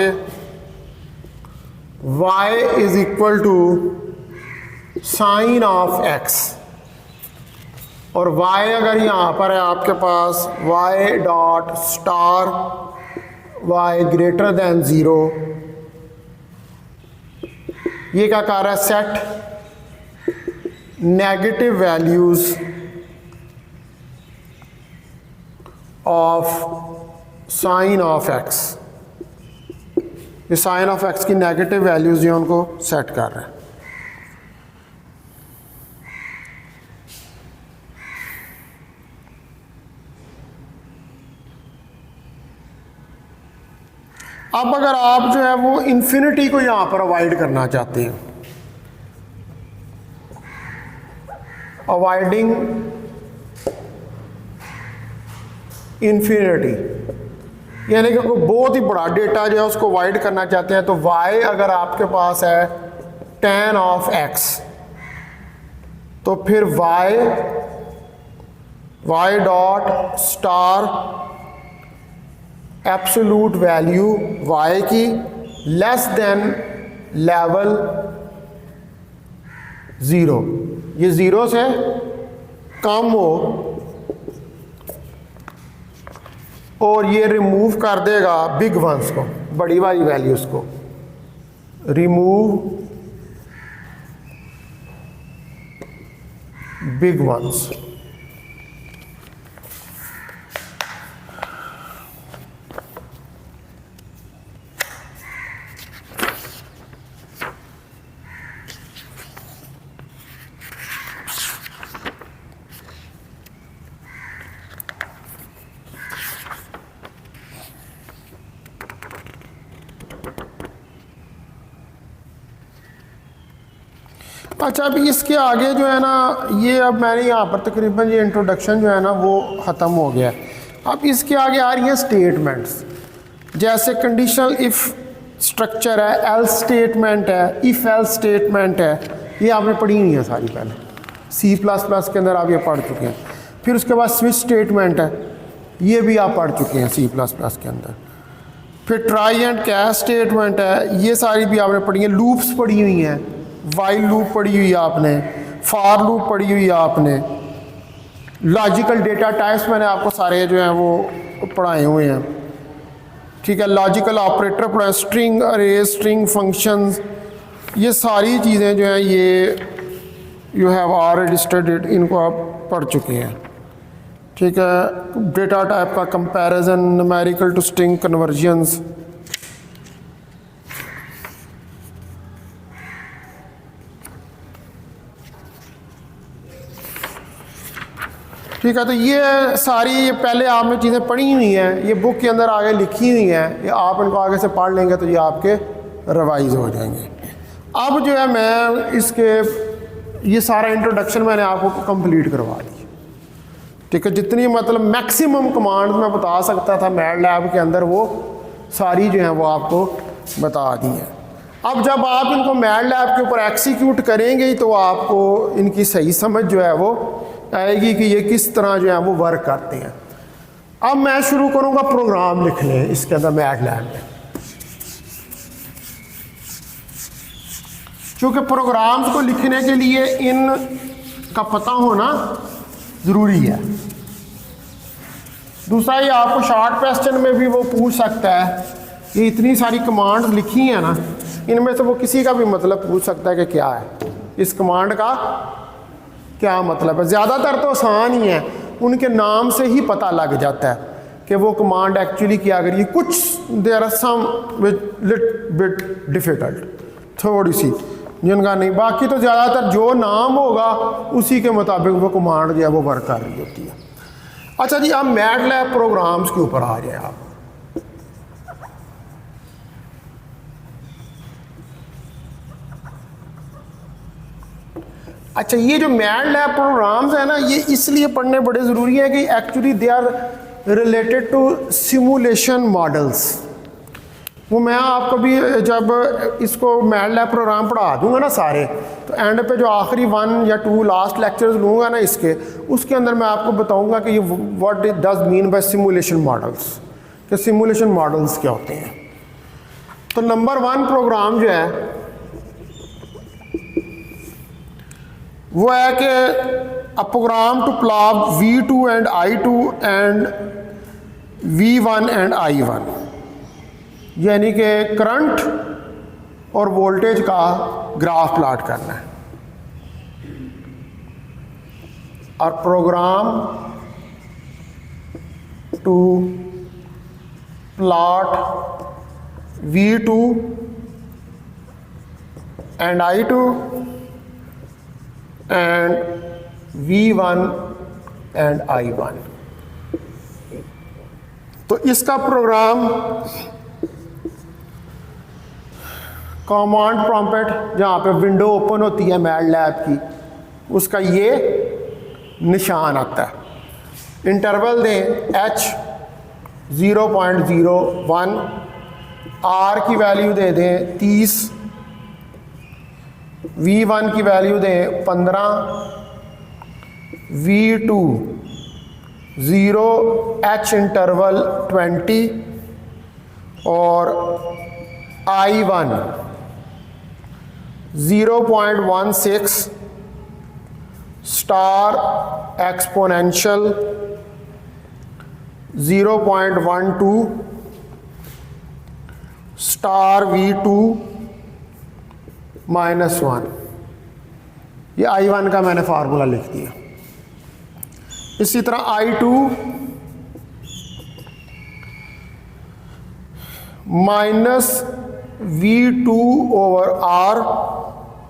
y is equal to sine of x, और y अगर यहाँ पर है आपके पास y dot star y greater than 0, ये क्या कर रहा है, set negative values of sine of x, ये साइन ऑफ x की नेगेटिव वैल्यूज जो उनको सेट कर रहा है। अब अगर आप जो है वो इन्फिनिटी को यहां पर अवॉइड करना चाहते हैं, अवॉइडिंग इन्फिनिटी, यानी कि कोई बहुत ही बड़ा डेटा जो है उसको अवॉइड करना चाहते हैं, तो y अगर आपके पास है tan ऑफ x, तो फिर y dot star absolute value y की लेस देन लेवल 0, ये 0 से कम हो, और ये रिमूव कर देगा बिग वंस को, बड़ी वाली वैल्यूज को, रिमूव बिग वंस। अच्छा, अभी इसके आगे जो है ना, ये अब मैंने यहाँ पर तकरीबन ये इंट्रोडक्शन जो है ना वो ख़त्म हो गया है। अब इसके आगे आ रही हैं स्टेटमेंट्स, जैसे कंडीशनल इफ़ स्ट्रक्चर है, एल्स स्टेटमेंट है, इफ़ एल्स स्टेटमेंट है, ये आपने पढ़ी नहीं है सारी पहले, C++ के अंदर आप ये पढ़ चुके हैं। फिर उसके बाद स्विच स्टेटमेंट है, ये भी आप पढ़ चुके हैं C++ के अंदर। फिर ट्राई एंड कैच स्टेटमेंट है, ये सारी भी आपने पढ़ी है। लूप्स पढ़ी हुई हैं, वाइल लूप पढ़ी हुई है आपने, फॉर लूप पढ़ी हुई है आपने, लॉजिकल डेटा टाइप्स मैंने आपको सारे जो हैं वो पढ़ाए हुए हैं, ठीक है। लॉजिकल ऑपरेटर पढ़ा, स्ट्रिंग अरे, स्ट्रिंग फंक्शंस, ये सारी चीज़ें जो हैं ये यू हैव ऑलरेडी स्टडीड, इनको आप पढ़ चुके हैं, ठीक है। डेटा टाइप का comparison, numerical to string conversions, ठीक है। तो ये सारी ये पहले आपने चीज़ें पढ़ी हुई हैं, ये बुक के अंदर आगे लिखी हुई हैं, ये आप इनको आगे से पढ़ लेंगे तो ये आपके रिवाइज हो जाएंगे। अब जो है मैं इसके ये सारा इंट्रोडक्शन मैंने आपको कंप्लीट करवा दी, ठीक है। जितनी मतलब मैक्सिमम कमांड मैं बता सकता था मैटलैब के अंदर, वो सारी जो है वो आपको बता दी है। अब जब आप इनको मैटलैब के ऊपर एक्सिक्यूट करेंगे तो आपको इनकी सही समझ जो है वो आएगी कि ये किस तरह जो है वो वर्क करते हैं। अब मैं शुरू करूँगा प्रोग्राम लिखने इसके अंदर मैटलैब में, क्योंकि प्रोग्राम्स को लिखने के लिए इन का पता होना ज़रूरी है। दूसरा, ये आपको शॉर्ट क्वेश्चन में भी वो पूछ सकता है कि इतनी सारी कमांड लिखी हैं ना, इनमें से वो किसी का भी मतलब पूछ सकता है कि क्या है इस कमांड का क्या मतलब है। ज़्यादातर तो आसान ही है, उनके नाम से ही पता लग जाता है कि वो कमांड एक्चुअली क्या करिए। कुछ there are some little bit difficult, थोड़ी सी जिनका नहीं, बाकी तो ज़्यादातर जो नाम होगा उसी के मुताबिक वो कमांड जो है वो वर्क कर रही होती है। अच्छा जी, अब मैटलैब प्रोग्राम्स के ऊपर आ जाए आप। अच्छा, ये जो मैटलैब प्रोग्राम्स है ना, ये इसलिए पढ़ने बड़े ज़रूरी है कि actually they are related to simulation models. वो मैं आपको भी जब इसको मैटलैब प्रोग्राम पढ़ा दूंगा ना सारे, तो एंड पे जो आखिरी 1 या 2 लास्ट लेक्चर्स लूँगा ना इसके, उसके अंदर मैं आपको बताऊंगा कि ये what does mean by simulation models, कि सिमुलेशन मॉडल्स क्या होते हैं। तो नंबर 1 प्रोग्राम जो है वो है कि a program to plot V2 and I2 and V1 and I1, यानी कि करंट और वोल्टेज का ग्राफ प्लॉट करना है। और program to plot V2 and I2 and V1 and I1। तो इसका प्रोग्राम कमांड प्रॉम्प्ट जहाँ पे विंडो ओपन होती है मैटलैब की, उसका ये निशान आता है। इंटरवल दें H 0.01, R की वैल्यू दे दें 30, V1 की वैल्यू दें 15, V2 0, H इंटरवल 20 और I1 0.16 star exponential 0.12 star V2 -1। ये I1 का मैंने फार्मूला लिख दिया। इसी तरह I2 -V2 ओवर R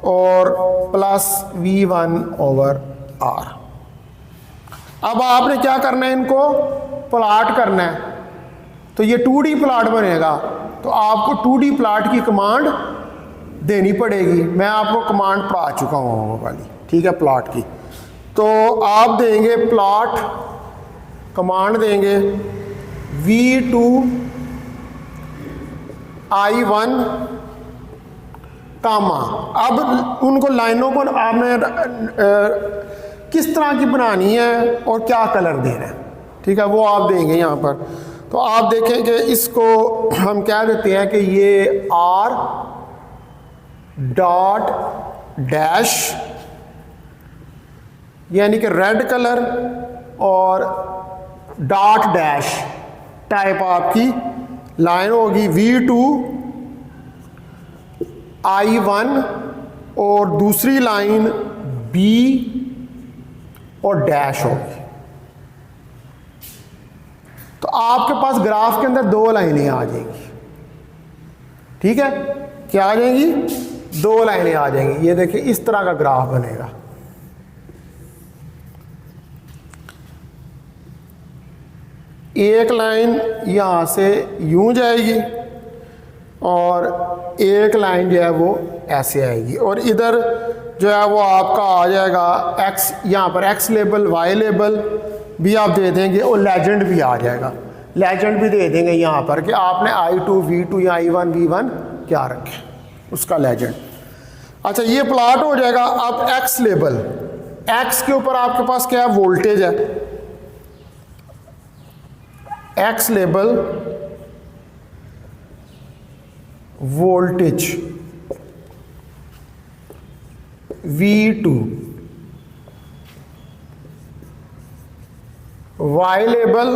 और प्लस V1 ओवर R। अब आपने क्या करना है, इनको प्लॉट करना है। तो ये 2D प्लॉट बनेगा, तो आपको 2D प्लॉट की कमांड देनी पड़ेगी। मैं आपको कमांड पढ़ा चुका हूँ वो वाली, ठीक है, प्लॉट की। तो आप देंगे प्लॉट, कमांड देंगे V2 I1 कामा। अब उनको लाइनों को आपने किस तरह की बनानी है और क्या कलर देना है, ठीक है, वो आप देंगे यहाँ पर। तो आप देखेंगे इसको हम क्या देते हैं कि ये R डॉट डैश, यानी कि रेड कलर, और डॉट डैश टाइप आपकी लाइन होगी V2 I1, और दूसरी लाइन B और डैश होगी। तो आपके पास ग्राफ के अंदर दो लाइनें आ जाएंगी, ठीक है, क्या आ जाएंगी, दो लाइनें आ जाएंगी। ये देखिए इस तरह का ग्राफ बनेगा। एक लाइन यहां से यूं जाएगी और एक लाइन जो है वो ऐसे आएगी, और इधर जो है वो आपका आ जाएगा एक्स, यहाँ पर एक्स लेबल, वाई लेबल भी आप दे देंगे, और लेजेंड भी आ जाएगा। लेजेंड भी दे देंगे यहाँ पर कि आपने I2 V2 या I1 V1 क्या रखे, उसका लेजेंड। अच्छा, ये प्लॉट हो जाएगा। अब एक्स लेबल, एक्स के ऊपर आपके पास क्या है, वोल्टेज है। X label voltage V2, y label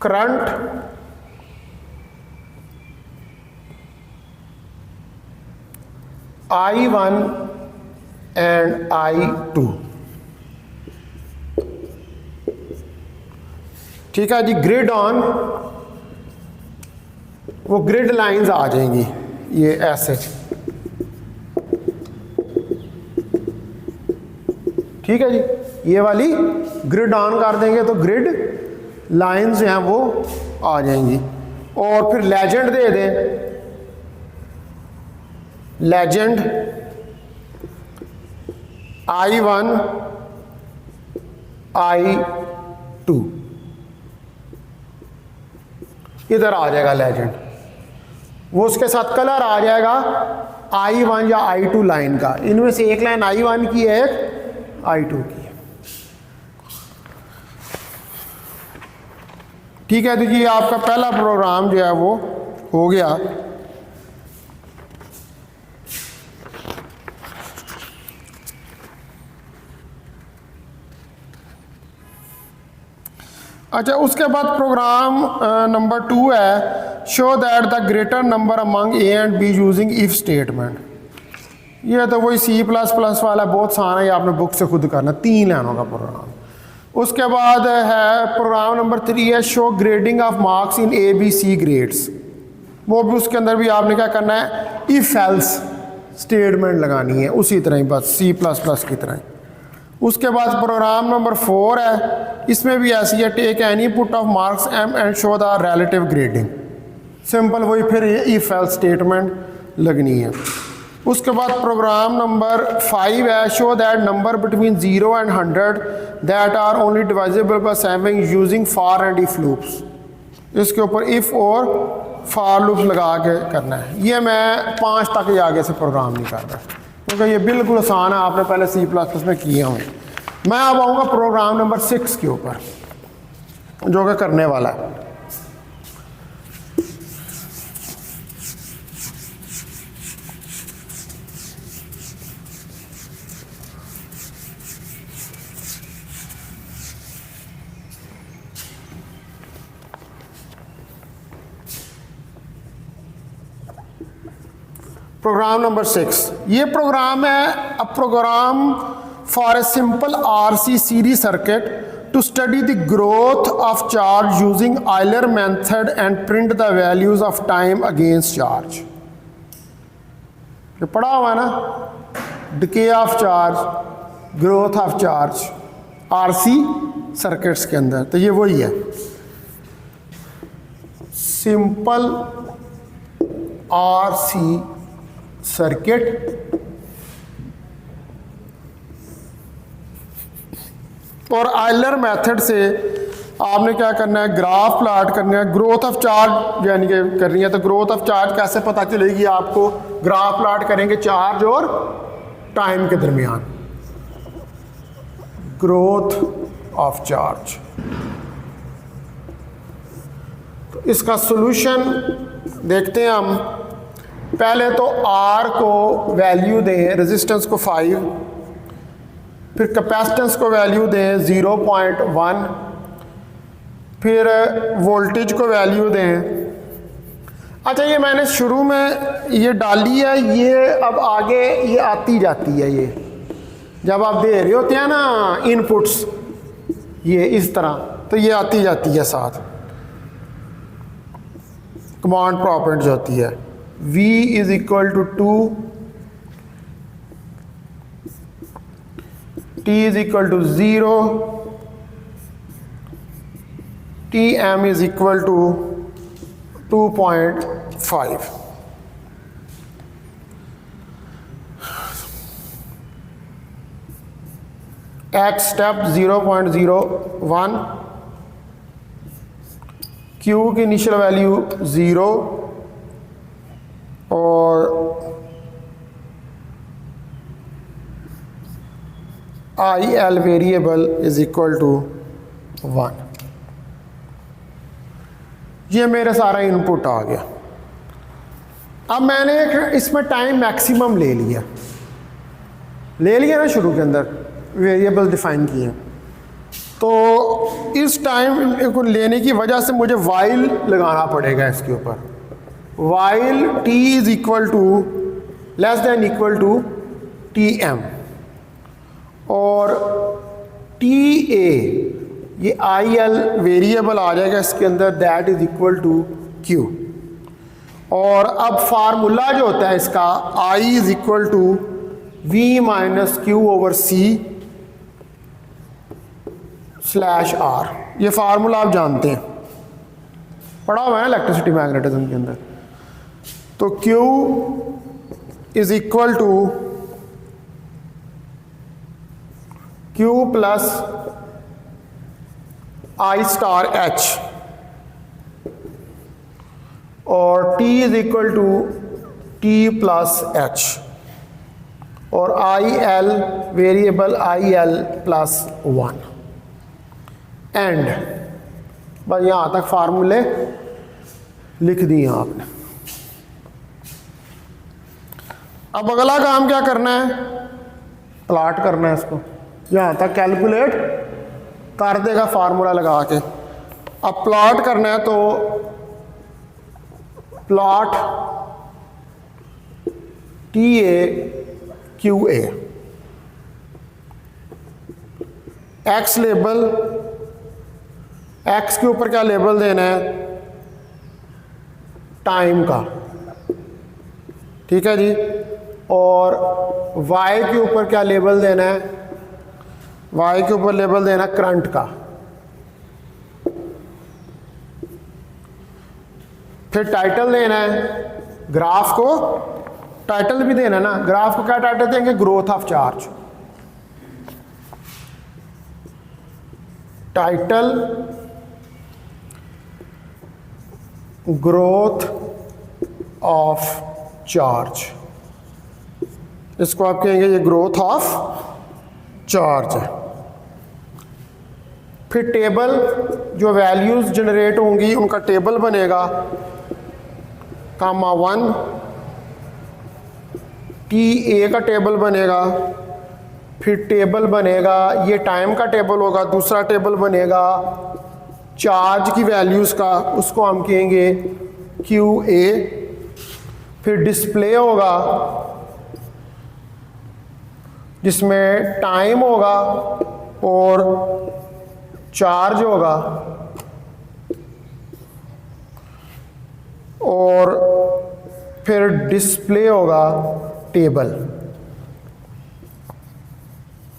current, I1 and I2, ठीक है जी। ग्रिड ऑन, वो ग्रिड लाइंस आ जाएंगी ये ऐसे, ठीक है जी। ये वाली ग्रिड ऑन कर देंगे तो ग्रिड लाइंस जो हैं वो आ जाएंगी। और फिर लेजेंड दे दें, लेजेंड I1 I2, इधर आ जाएगा लेजेंड। वो उसके साथ कलर आ जाएगा I1 या I2 लाइन का। इनमें से एक लाइन I1 की है, एक I2 की है, ठीक है। तो ये आपका पहला प्रोग्राम जो है वो हो गया। अच्छा, उसके बाद प्रोग्राम नंबर 2 है, show that the greater number among A and be using if statement. ये तो वही C++ वाला, बहुत सारा ये आपने बुक से खुद करना, 3 लाइनों का प्रोग्राम। उसके बाद है प्रोग्राम नंबर 3 है, show grading of marks in ABC grades. वो भी उसके अंदर भी आपने क्या करना है, इफ एल्स स्टेटमेंट लगानी है, उसी तरह ही बस C++ की तरह। उसके बाद प्रोग्राम नंबर 4 है, इसमें भी ऐसी है, take an input of marks M and show the relative grading. Simple वही फिर इफ एल्स स्टेटमेंट लगनी है। उसके बाद प्रोग्राम नंबर 5 है, show that number between 0 and 100 that are only divisible by something using for and if loops. इसके ऊपर if और फॉर लूप्स लगा के करना है। ये मैं 5 तक ही आगे से प्रोग्राम नहीं कर रहा, क्योंकि ये बिल्कुल आसान है, आपने पहले C++ में किया हूँ। मैं अब आऊँगा प्रोग्राम नंबर 6 के ऊपर, जो कि करने वाला है। प्रोग्राम नंबर 6, ये प्रोग्राम है, a program for a simple RC series circuit to study the growth of charge using Euler method and print the values of time against charge. ये पढ़ा हुआ है ना, decay of charge, growth of charge, RC circuits के अंदर। तो ये वही है, सिंपल RC सर्किट, और आयलर मेथड से आपने क्या करना है, ग्राफ प्लाट करना है, ग्रोथ ऑफ चार्ज यानी कि करनी है। तो ग्रोथ ऑफ चार्ज कैसे पता चलेगी आपको, ग्राफ प्लाट करेंगे चार्ज और टाइम के दरमियान, ग्रोथ ऑफ चार्ज। तो इसका सॉल्यूशन देखते हैं हम। पहले तो R को वैल्यू दें, रेजिस्टेंस को 5, फिर कैपेसिटेंस को वैल्यू दें 0.1, फिर वोल्टेज को वैल्यू दें। अच्छा, ये मैंने शुरू में ये डाली है, ये अब आगे ये आती जाती है। ये जब आप दे रहे होते हैं ना इनपुट्स, ये इस तरह, तो ये आती जाती है साथ, कमांड प्रॉपर्टी जो होती है। V is equal to 2, T is equal to 0, Tm is equal to 2.5। X step 0.01, Q की इनिशियल वैल्यू 0 और IL variable is equal to 1। ये मेरा सारा इनपुट आ गया। अब मैंने इसमें टाइम मैक्सिमम ले लिया ना, शुरू के अंदर वेरिएबल डिफाइन किए। तो इस टाइम को लेने की वजह से मुझे वाइल लगाना पड़ेगा इसके ऊपर। While t is equal to less than equal to Tm, और TA ये IL वेरिएबल आ जाएगा इसके अंदर, that is equal to Q। और अब फार्मूला जो होता है इसका, I is equal to V minus Q over C slash R। ये फार्मूला आप जानते हैं, पढ़ा हुआ है ना इलेक्ट्रिसिटी मैग्नेटिज्म के अंदर। तो Q is equal to Q plus I star H, और T is equal to T plus H, और IL variable IL plus 1। And बस यहाँ तक फार्मूले लिख दिए आपने। अब अगला काम क्या करना है, प्लाट करना है इसको। यहाँ तक कैलकुलेट कर देगा फार्मूला लगा के। अब प्लॉट करना है, तो plot TA QA, X label, X के ऊपर क्या लेबल देना है, टाइम का, ठीक है जी। और Y के ऊपर क्या लेबल देना है, Y के ऊपर लेबल देना करंट का। फिर टाइटल देना है, ग्राफ को टाइटल भी देना ना। ग्राफ को क्या टाइटल देंगे, growth of charge. Title growth of charge, इसको आप कहेंगे ये ग्रोथ ऑफ चार्ज है। फिर टेबल, जो वैल्यूज जनरेट होंगी उनका टेबल बनेगा, कामा 1, TA का टेबल बनेगा, फिर टेबल बनेगा, ये टाइम का टेबल होगा, दूसरा टेबल बनेगा चार्ज की वैल्यूज़ का, उसको हम कहेंगे QA। फिर डिस्प्ले होगा जिसमें टाइम होगा और चार्ज होगा, और फिर डिस्प्ले होगा टेबल,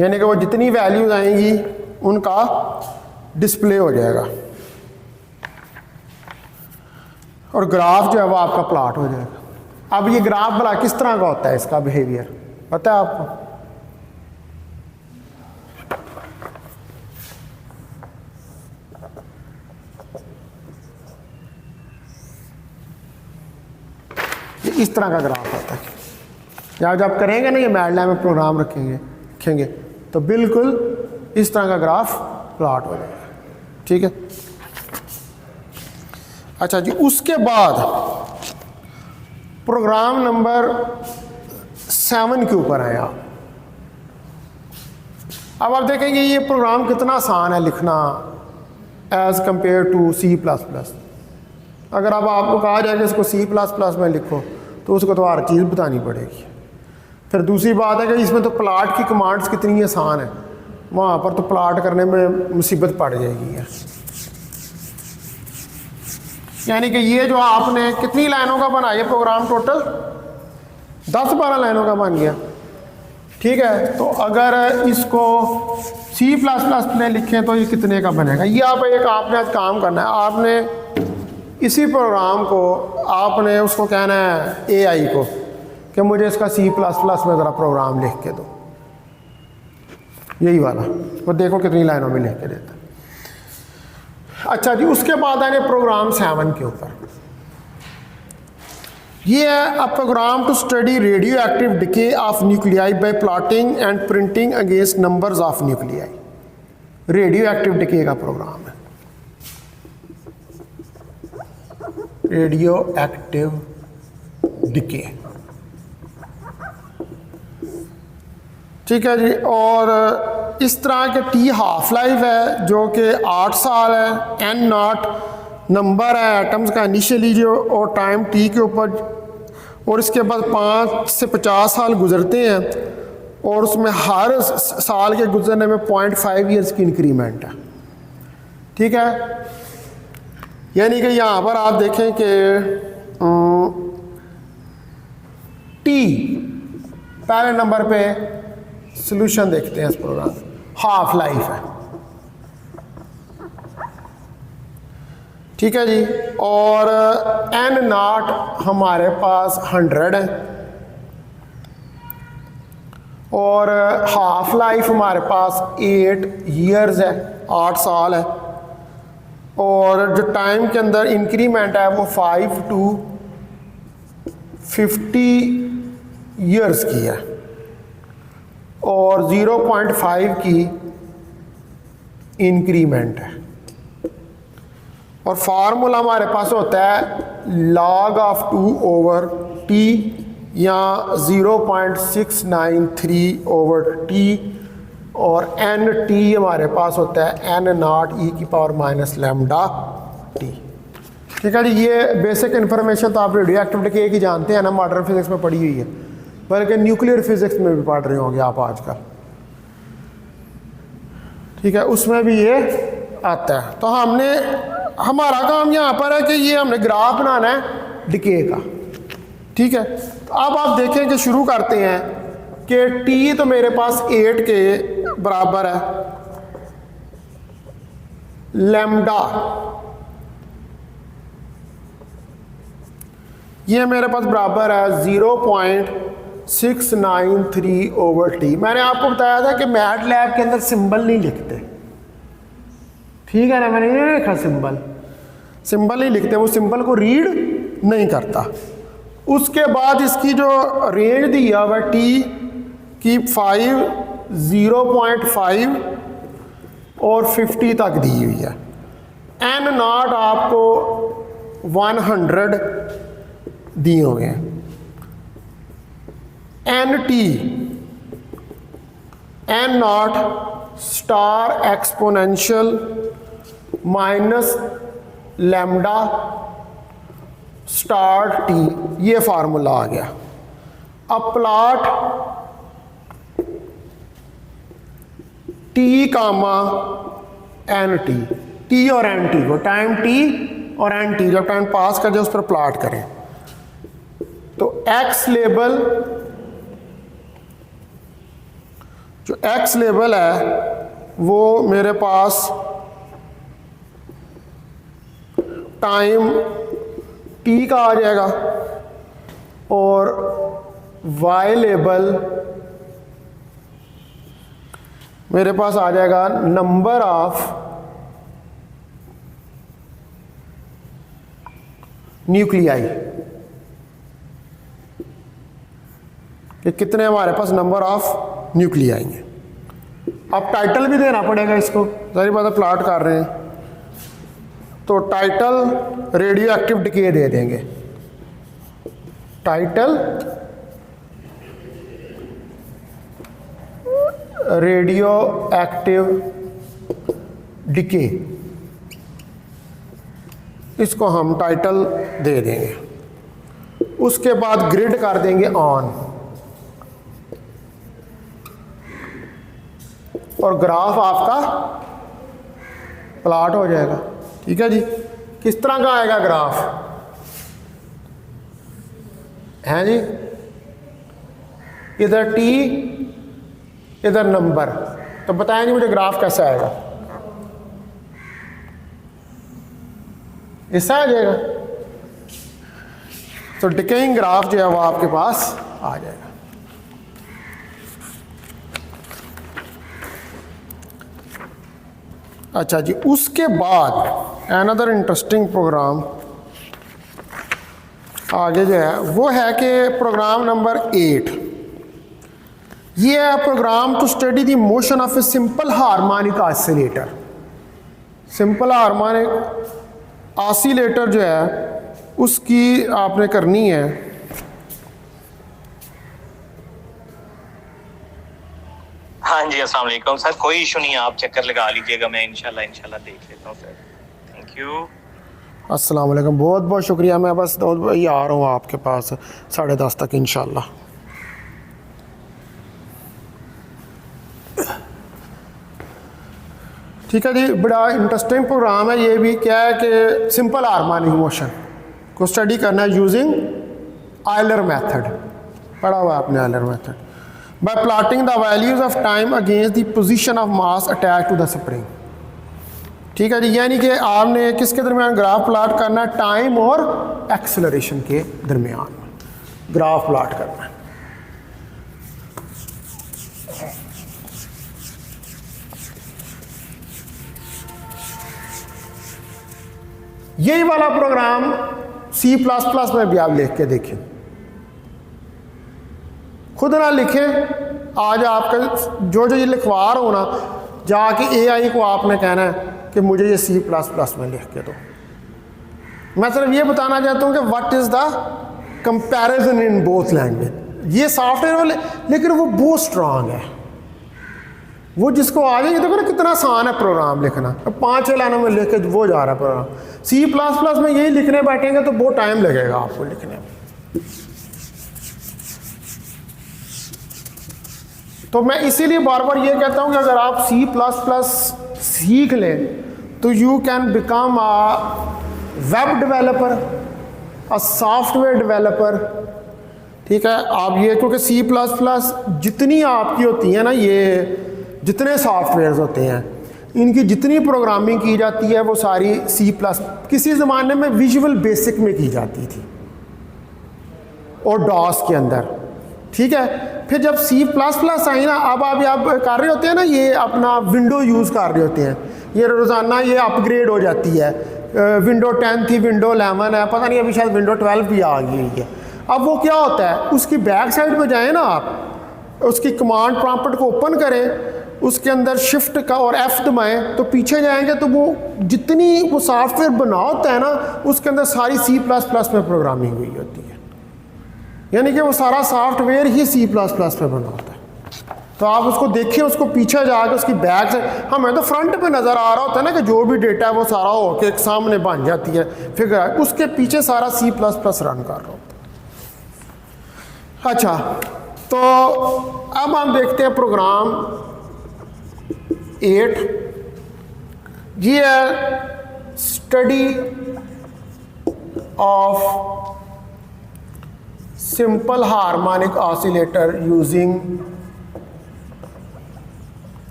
यानी कि वो जितनी वैल्यूज आएंगी उनका डिस्प्ले हो जाएगा, और ग्राफ जो है वो आपका प्लॉट हो जाएगा। अब ये ग्राफ भला किस तरह का होता है, इसका बिहेवियर पता है आपको? ये इस तरह का ग्राफ होता है। या जब करेंगे ना ये मैटलैब में प्रोग्राम रखेंगे तो बिल्कुल इस तरह का ग्राफ प्लॉट हो जाएगा। ठीक है, अच्छा जी, उसके बाद प्रोग्राम नंबर 7 के ऊपर आए आप। अब आप देखेंगे ये प्रोग्राम कितना आसान है लिखना एज कंपेयर टू C++। अगर अब आपको कहा जाए कि इसको C++ में लिखो तो उसको तो हर चीज़ बतानी पड़ेगी। फिर दूसरी बात है कि इसमें तो प्लाट की कमांड्स कितनी आसान है, वहाँ पर तो प्लाट करने में मुसीबत पड़ जाएगी यार। यानी कि ये जो आपने कितनी लाइनों का बना, ये प्रोग्राम टोटल 10-12 लाइनों का बन गया। ठीक है, तो अगर इसको C++ में लिखें तो ये कितने का बनेगा? ये आपने आज काम करना है। आपने इसी प्रोग्राम को आपने उसको कहना है AI को कि मुझे इसका C++ में ज़रा प्रोग्राम लिख के दो, यही वाला। वो देखो कितनी लाइनों में लिख के देता। अच्छा जी, उसके बाद आने प्रोग्राम 7 के ऊपर। ये है a program to study radio active decay of nuclei by plotting and printing against numbers of nuclei. Radio active decay का प्रोग्राम है, रेडियो एक्टिव डिके। ठीक है जी, और इस तरह के T हाफ लाइफ है जो कि 8 साल है। N0 नंबर है एटम्स का इनिशियली जो, और टाइम T के ऊपर, और इसके बाद 5 से 50 साल गुजरते हैं और उसमें हर साल के गुजरने में 0.5 ईयर्स की इंक्रीमेंट है। ठीक है, यानी कि यहाँ पर आप देखें कि T पहले नंबर पे सॉल्यूशन देखते हैं इस प्रोग्राम, हाफ लाइफ है। ठीक है जी, और N0 हमारे पास 100 है और हाफ लाइफ हमारे पास 8 ईयर्स है, 8 साल है। और जो टाइम के अंदर इंक्रीमेंट है वो 5 to 50 ईयर्स की है और 0.5 की इंक्रीमेंट है। और फार्मूला हमारे पास होता है log of 2/t या 0.693 over t, और nt हमारे पास होता है n0 e⁻λT। ठीक है जी, ये बेसिक इन्फॉर्मेशन तो आप रेडियो एक्टिविटी एक ही जानते हैं ना, मॉडर्न फिजिक्स में पढ़ी हुई है, बल्कि न्यूक्लियर फिजिक्स में भी पढ़ रहे होंगे आप आजकल। ठीक है, उसमें भी ये आता है। तो हमारा काम यहाँ पर है कि ये हमने ग्राफ बनाना है डिके का। ठीक है, तो अब आप देखें कि शुरू करते हैं कि T तो मेरे पास 8 के बराबर है, लैम्डा ये मेरे पास बराबर है 0.693 over t। मैंने आपको बताया था कि मैटलैब के अंदर सिंबल नहीं लिखते। ठीक है ना, मैंने नहीं लिखा सिंबल नहीं लिखते, वो सिंबल को रीड नहीं करता। उसके बाद इसकी जो रेंज दिया हुआ t की 5, 0.5 और 50 तक दी हुई है। N0 आपको 100 दिए हुए हैं। N0 star exponential minus lambda star t, ये फार्मूला आ गया। अब प्लॉट t कामा nt, t और nt को, टाइम t और nt जब टाइम पास कर जाए उस पर प्लॉट करें तो x लेबल, जो x लेबल है वो मेरे पास टाइम t का आ जाएगा और y लेबल मेरे पास आ जाएगा नंबर ऑफ न्यूक्लियाई, कि कितने हमारे पास नंबर ऑफ न्यूक्लियाई हैं। अब टाइटल भी देना पड़ेगा इसको, सारी बातें प्लॉट कर रहे हैं तो टाइटल रेडियो एक्टिव डिके दे देंगे। टाइटल रेडियो एक्टिव डिके, इसको हम टाइटल दे देंगे। उसके बाद ग्रिड कर देंगे ऑन, और ग्राफ आपका प्लॉट हो जाएगा। ठीक है जी। किस तरह का आएगा ग्राफ है जी, इधर टी इधर नंबर, तो बताएं जी मुझे ग्राफ कैसे आएगा। ऐसा आ जाएगा, तो डिकेइंग ग्राफ जो है वो आपके पास आ जाएगा। अच्छा जी, उसके बाद अनदर इंटरेस्टिंग प्रोग्राम आगे जो है वो है कि प्रोग्राम नंबर 8, ये है program to study the motion of a simple harmonic oscillator. Simple harmonic oscillator जो है उसकी आपने करनी है हाँ जी, अस्सलाम वालेकुम सर, कोई इशू नहीं है, आप चक्कर लगा लीजिएगा, मैं इंशाल्लाह देख लेता हूँ सर। Thank you. अस्सलाम वालेकुम, बहुत बहुत शुक्रिया। मैं बस ये आ रहा हूँ आपके पास 10:30 तक इंशाल्लाह। ठीक है जी, बड़ा इंटरेस्टिंग प्रोग्राम है ये भी। क्या है कि सिंपल हार्मोनिक मोशन को स्टडी करना है यूजिंग आयलर मेथड, पढ़ा हुआ आपने Euler method, by plotting the values of time against the position of mass attach to the spring. ठीक है जी, यानी कि आपने किसके दरमियान ग्राफ प्लॉट करना है, टाइम और एक्सेलरेशन के दरमियान ग्राफ प्लॉट करना है। यही वाला प्रोग्राम C++ में भी आप लिख के देखें, खुद ना लिखें। आज आपका जो ये लिखवा रहा हो ना, जाके AI को आपने कहना है कि मुझे ये C++ में लिख के दो। मैं सिर्फ ये बताना चाहता हूँ कि what is the comparison in both language. ये सॉफ्टवेयर वाले, लेकिन वो बहुत स्ट्रांग है। वो जिसको आ जाए, देखो ना कितना आसान है प्रोग्राम लिखना, 5-6 लाइनों में लिख के वो जा रहा है प्रोग्राम। C++ में यही लिखने बैठेंगे तो बहुत टाइम लगेगा आपको लिखने में। तो मैं इसीलिए बार बार ये कहता हूँ कि अगर आप C++ सीख लें तो you can become a web developer, a software developer. ठीक है, आप ये, क्योंकि C++ जितनी आपकी होती है ना, ये जितने सॉफ्टवेयर्स होते हैं इनकी जितनी प्रोग्रामिंग की जाती है वो सारी C++ किसी ज़माने में विजुअल बेसिक में की जाती थी और डॉस के अंदर। ठीक है, फिर जब C++ आई ना, अब आप कर रहे होते हैं ना, ये अपना विंडो यूज़ कर रहे होते हैं, ये रोज़ाना ये अपग्रेड हो जाती है। विंडो 10 थी, विंडो 11 है, पता नहीं अभी शायद विंडो 12 भी आ गई है। अब वो क्या होता है, उसकी बैक साइड पे जाएँ ना आप, उसकी कमांड प्रॉम्प्ट को ओपन करें, उसके अंदर शिफ्ट का और F दबाएं तो पीछे जाएंगे तो वो जितनी वो सॉफ्टवेयर बना होता है ना, उसके अंदर सारी C++ में प्रोग्रामिंग हुई होती है। यानी कि वो सारा सॉफ्टवेयर ही C++ पे बना होता है। तो आप उसको देखिए, उसको पीछे जाकर उसकी बैक से, हमें तो फ्रंट पे नज़र आ रहा होता है ना कि जो भी डेटा है वो सारा होके एक सामने बन जाती है फिगर, उसके पीछे सारा C++ रन कर रहा होता है। अच्छा, तो अब हम देखते हैं प्रोग्राम 8। ये है study of simple harmonic oscillator using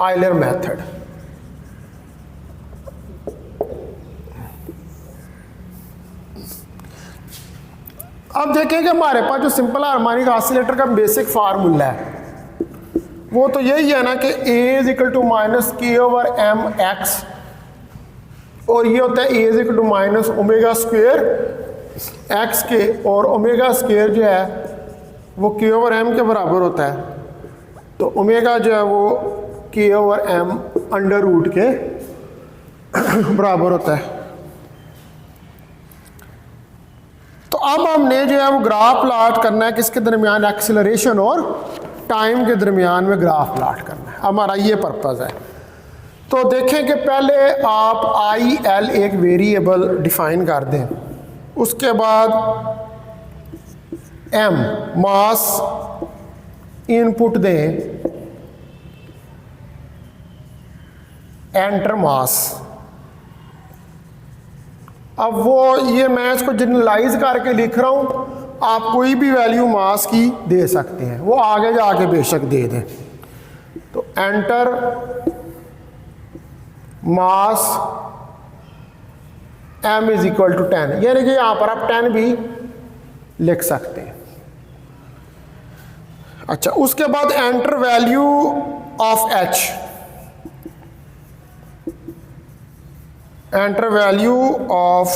Euler method. अब देखें कि हमारे पास जो सिंपल हार्मोनिक ऑसिलेटर का बेसिक फार्मूला है वो तो यही है ना कि A is equal to minus k over m x, और ये होता है A is equal to minus omega square x के, और ओमेगा स्क्वेयर जो है वो के ओवर एम के बराबर होता है। तो ओमेगा जो है वो के ओवर एम अंडर रूट के बराबर होता है। तो अब हमने जो है वो ग्राफ प्लॉट करना है किसके दरमियान, एक्सीलरेशन और टाइम के दरमियान में ग्राफ प्लॉट करना है, हमारा ये पर्पज़ है। तो देखें कि पहले आप आई एल एक वेरिएबल डिफाइन कर दें, उसके बाद एम मास इनपुट दें, एंटर मास। अब वो ये मैं इसको जनरलाइज करके लिख रहा हूँ, आप कोई भी वैल्यू मास की दे सकते हैं, वो आगे जाके बेशक दे दें। तो enter mass m is equal to 10, यानी कि यहां पर आप 10 भी लिख सकते हैं। अच्छा, उसके बाद enter value of h, enter value of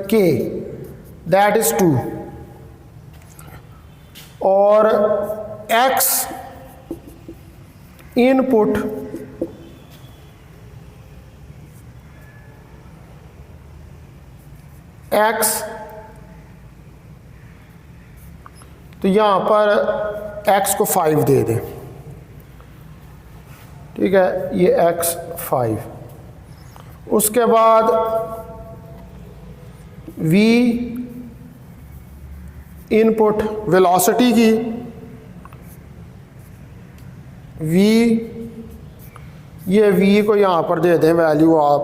k, that is 2, और x इनपुट x, तो यहां पर x को 5 दे दें, ठीक है, ये x 5। उसके बाद v इनपुट वेलोसिटी की, v, ये v को यहाँ पर दे दें वैल्यू ऑफ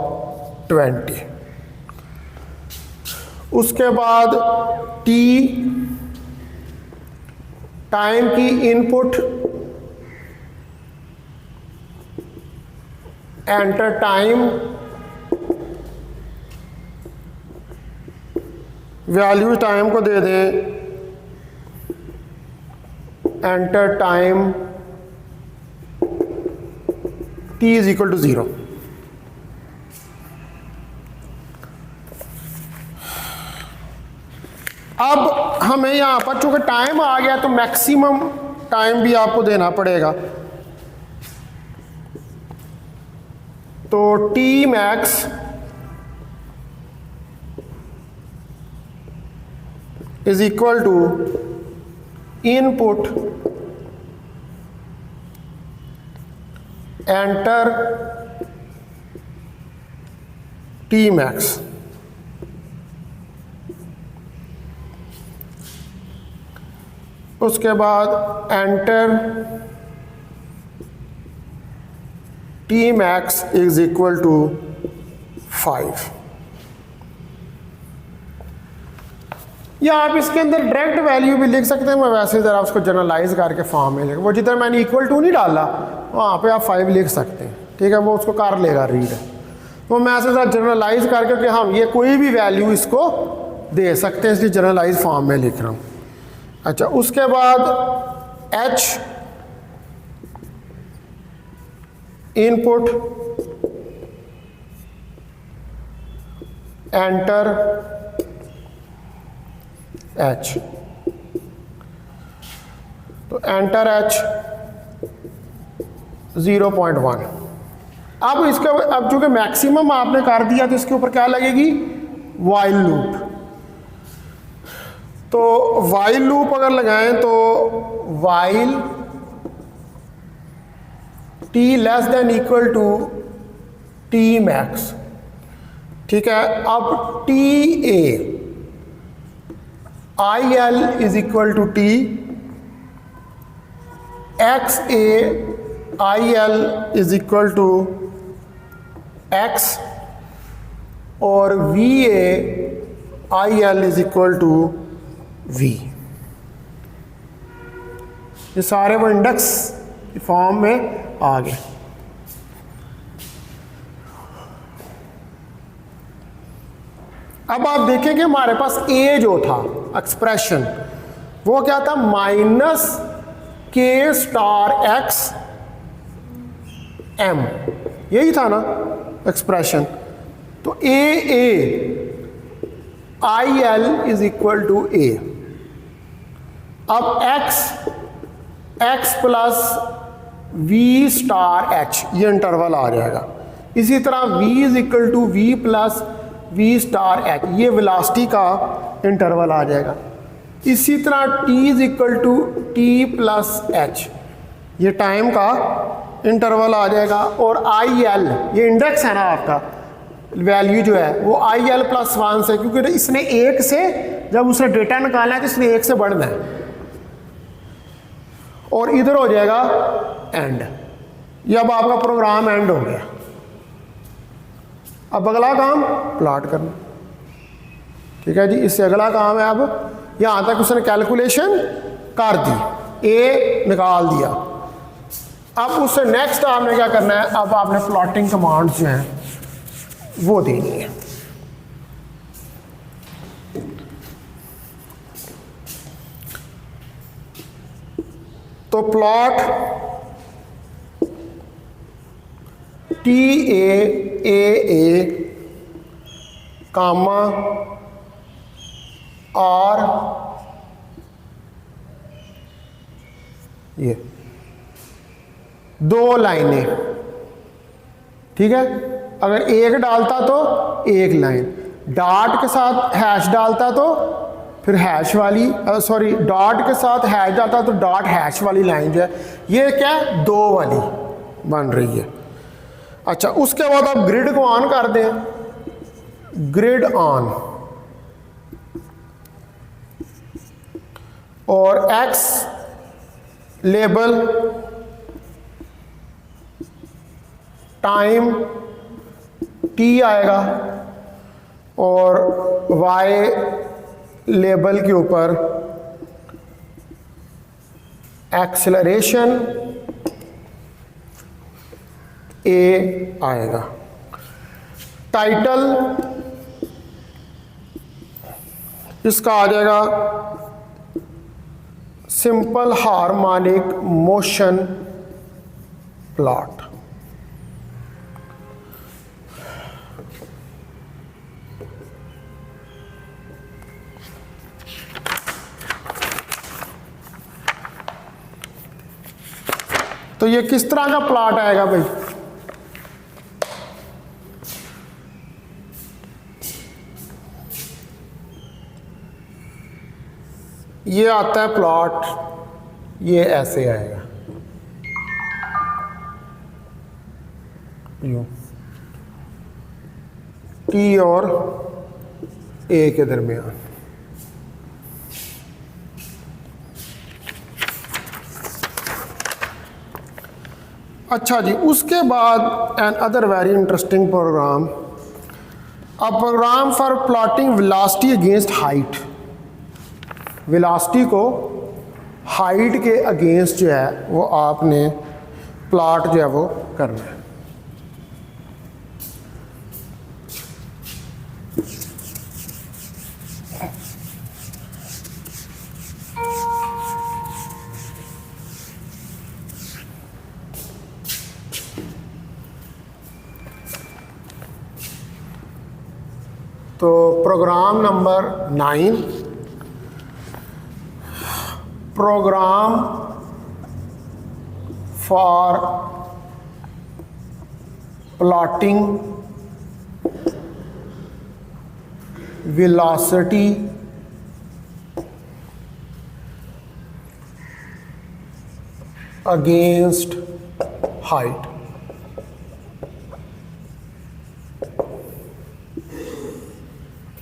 20। उसके बाद t, टाइम की input, enter time, value time को दे दें enter time t is equal to 0। अब हमें यहाँ पर चूंकि टाइम आ गया तो मैक्सिमम टाइम भी आपको देना पड़ेगा। तो t max is equal to input enter t max. उसके बाद enter t max is equal to 5। या आप इसके अंदर डायरेक्ट वैल्यू भी लिख सकते हैं, मैं वैसे ज़रा उसको जनरलाइज करके फॉर्म में लिख, वो जितना मैंने इक्वल टू नहीं डाला वहाँ पे आप 5 लिख सकते हैं, ठीक है, वो उसको कर लेगा रीड। तो मैं ऐसे ज़रा जनरलाइज करके कि हम ये कोई भी वैल्यू इसको दे सकते हैं, इसलिए जनरलाइज फॉर्म में लिख रहा हूँ। अच्छा, उसके बाद h इनपुट एंटर h, तो एंटर h 0.1। अब इसका, अब चूंकि मैक्सिमम आपने कर दिया तो इसके ऊपर क्या लगेगी, वाइल लूप। तो वाइल लूप अगर लगाएं तो while t less than equal to t max, ठीक है। अब t a I L is equal to t, x a I L is equal to x, और v a I L is equal to v. ये सारे वो index form में आ गए। अब आप देखेंगे हमारे पास ए जो था एक्सप्रेशन वो क्या था, माइनस के स्टार एक्स एम, यही था ना एक्सप्रेशन। तो a I L is equal to a. अब x plus v star h, ये इंटरवल आ जाएगा। इसी तरह v is equal to v plus v star h, ये वेलोसिटी का इंटरवल आ जाएगा। इसी तरह t is equal to t plus h, ये टाइम का इंटरवल आ जाएगा। और आई एल, ये इंडेक्स है ना आपका, वैल्यू जो है वो आई एल प्लस 1 से, क्योंकि इसने एक से जब उसने डेटा निकालना है तो इसने एक से बढ़ना है, और इधर हो जाएगा एंड। ये अब आपका प्रोग्राम एंड हो गया। अब अगला काम प्लॉट करना, ठीक है जी। इससे अगला काम है, अब यहाँ तक उसने कैलकुलेशन कर दी, ए निकाल दिया। अब उससे नेक्स्ट आपने क्या करना है, अब आपने प्लॉटिंग कमांड्स जो हैं वो देनी है। तो plot t a comma r, ये दो लाइनें, ठीक है। अगर एक डालता तो एक लाइन, डॉट के साथ हैश डालता तो फिर हैश वाली, सॉरी डॉट के साथ हैश डालता तो डॉट हैश वाली लाइन जो है ये क्या है, दो वाली बन रही है। अच्छा, उसके बाद आप ग्रिड को ऑन कर दें, ग्रिड ऑन, और एक्स लेबल टाइम टी आएगा, और वाई लेबल के ऊपर एक्सेलरेशन ए आएगा। टाइटल इसका आ जाएगा सिंपल हार्मोनिक मोशन प्लॉट। तो ये किस तरह का प्लॉट आएगा भाई, ये आता है प्लॉट, ये ऐसे आएगा, यूं टी और ए के दरमियान। अच्छा जी, उसके बाद another very interesting program, a program for plotting velocity against height. Velocity को हाइट के अगेंस्ट जो है वो आपने प्लॉट जो है वो करना है। तो program number 9, program for plotting velocity against height.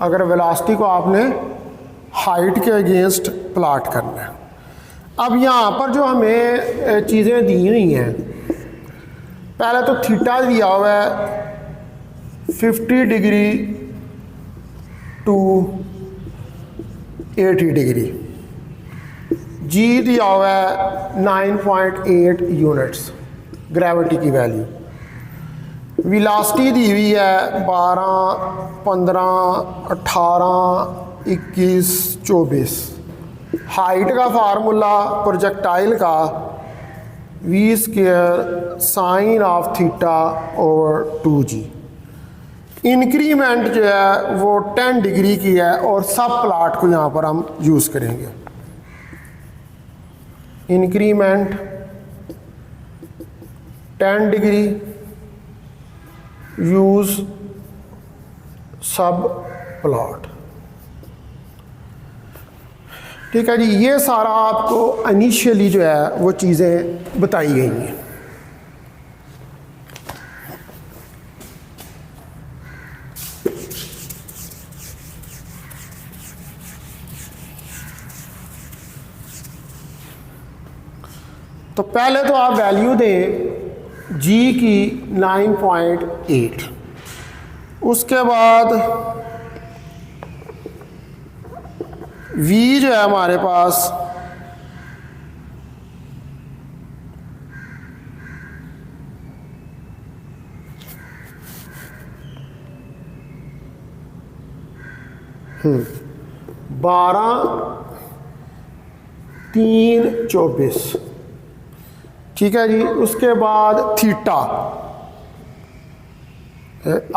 अगर वेलोसिटी को आपने हाइट के अगेंस्ट प्लॉट करना है। अब यहाँ पर जो हमें चीज़ें दी हुई हैं, पहले तो थीटा दिया हुआ है 50 डिग्री टू 80 डिग्री, जी दिया हुआ है 9.8 यूनिट्स ग्रेविटी की वैल्यू, वेलोसिटी दी हुई है 12, 15, 18, 21, 24। हाइट का फार्मूला प्रोजेक्टाइल का v² sine of theta over 2g। Increment जो है वो 10 डिग्री की है और सब प्लॉट को यहाँ पर हम यूज़ करेंगे। इंक्रीमेंट 10 डिग्री, यूज़ सब प्लॉट। ठीक है जी, ये सारा आपको इनिशियली जो है वो चीज़ें बताई गई हैं। तो पहले तो आप वैल्यू दें g की 9.8, उसके बाद v जो है हमारे पास बारह 3, 24। ठीक है जी, उसके बाद थीटा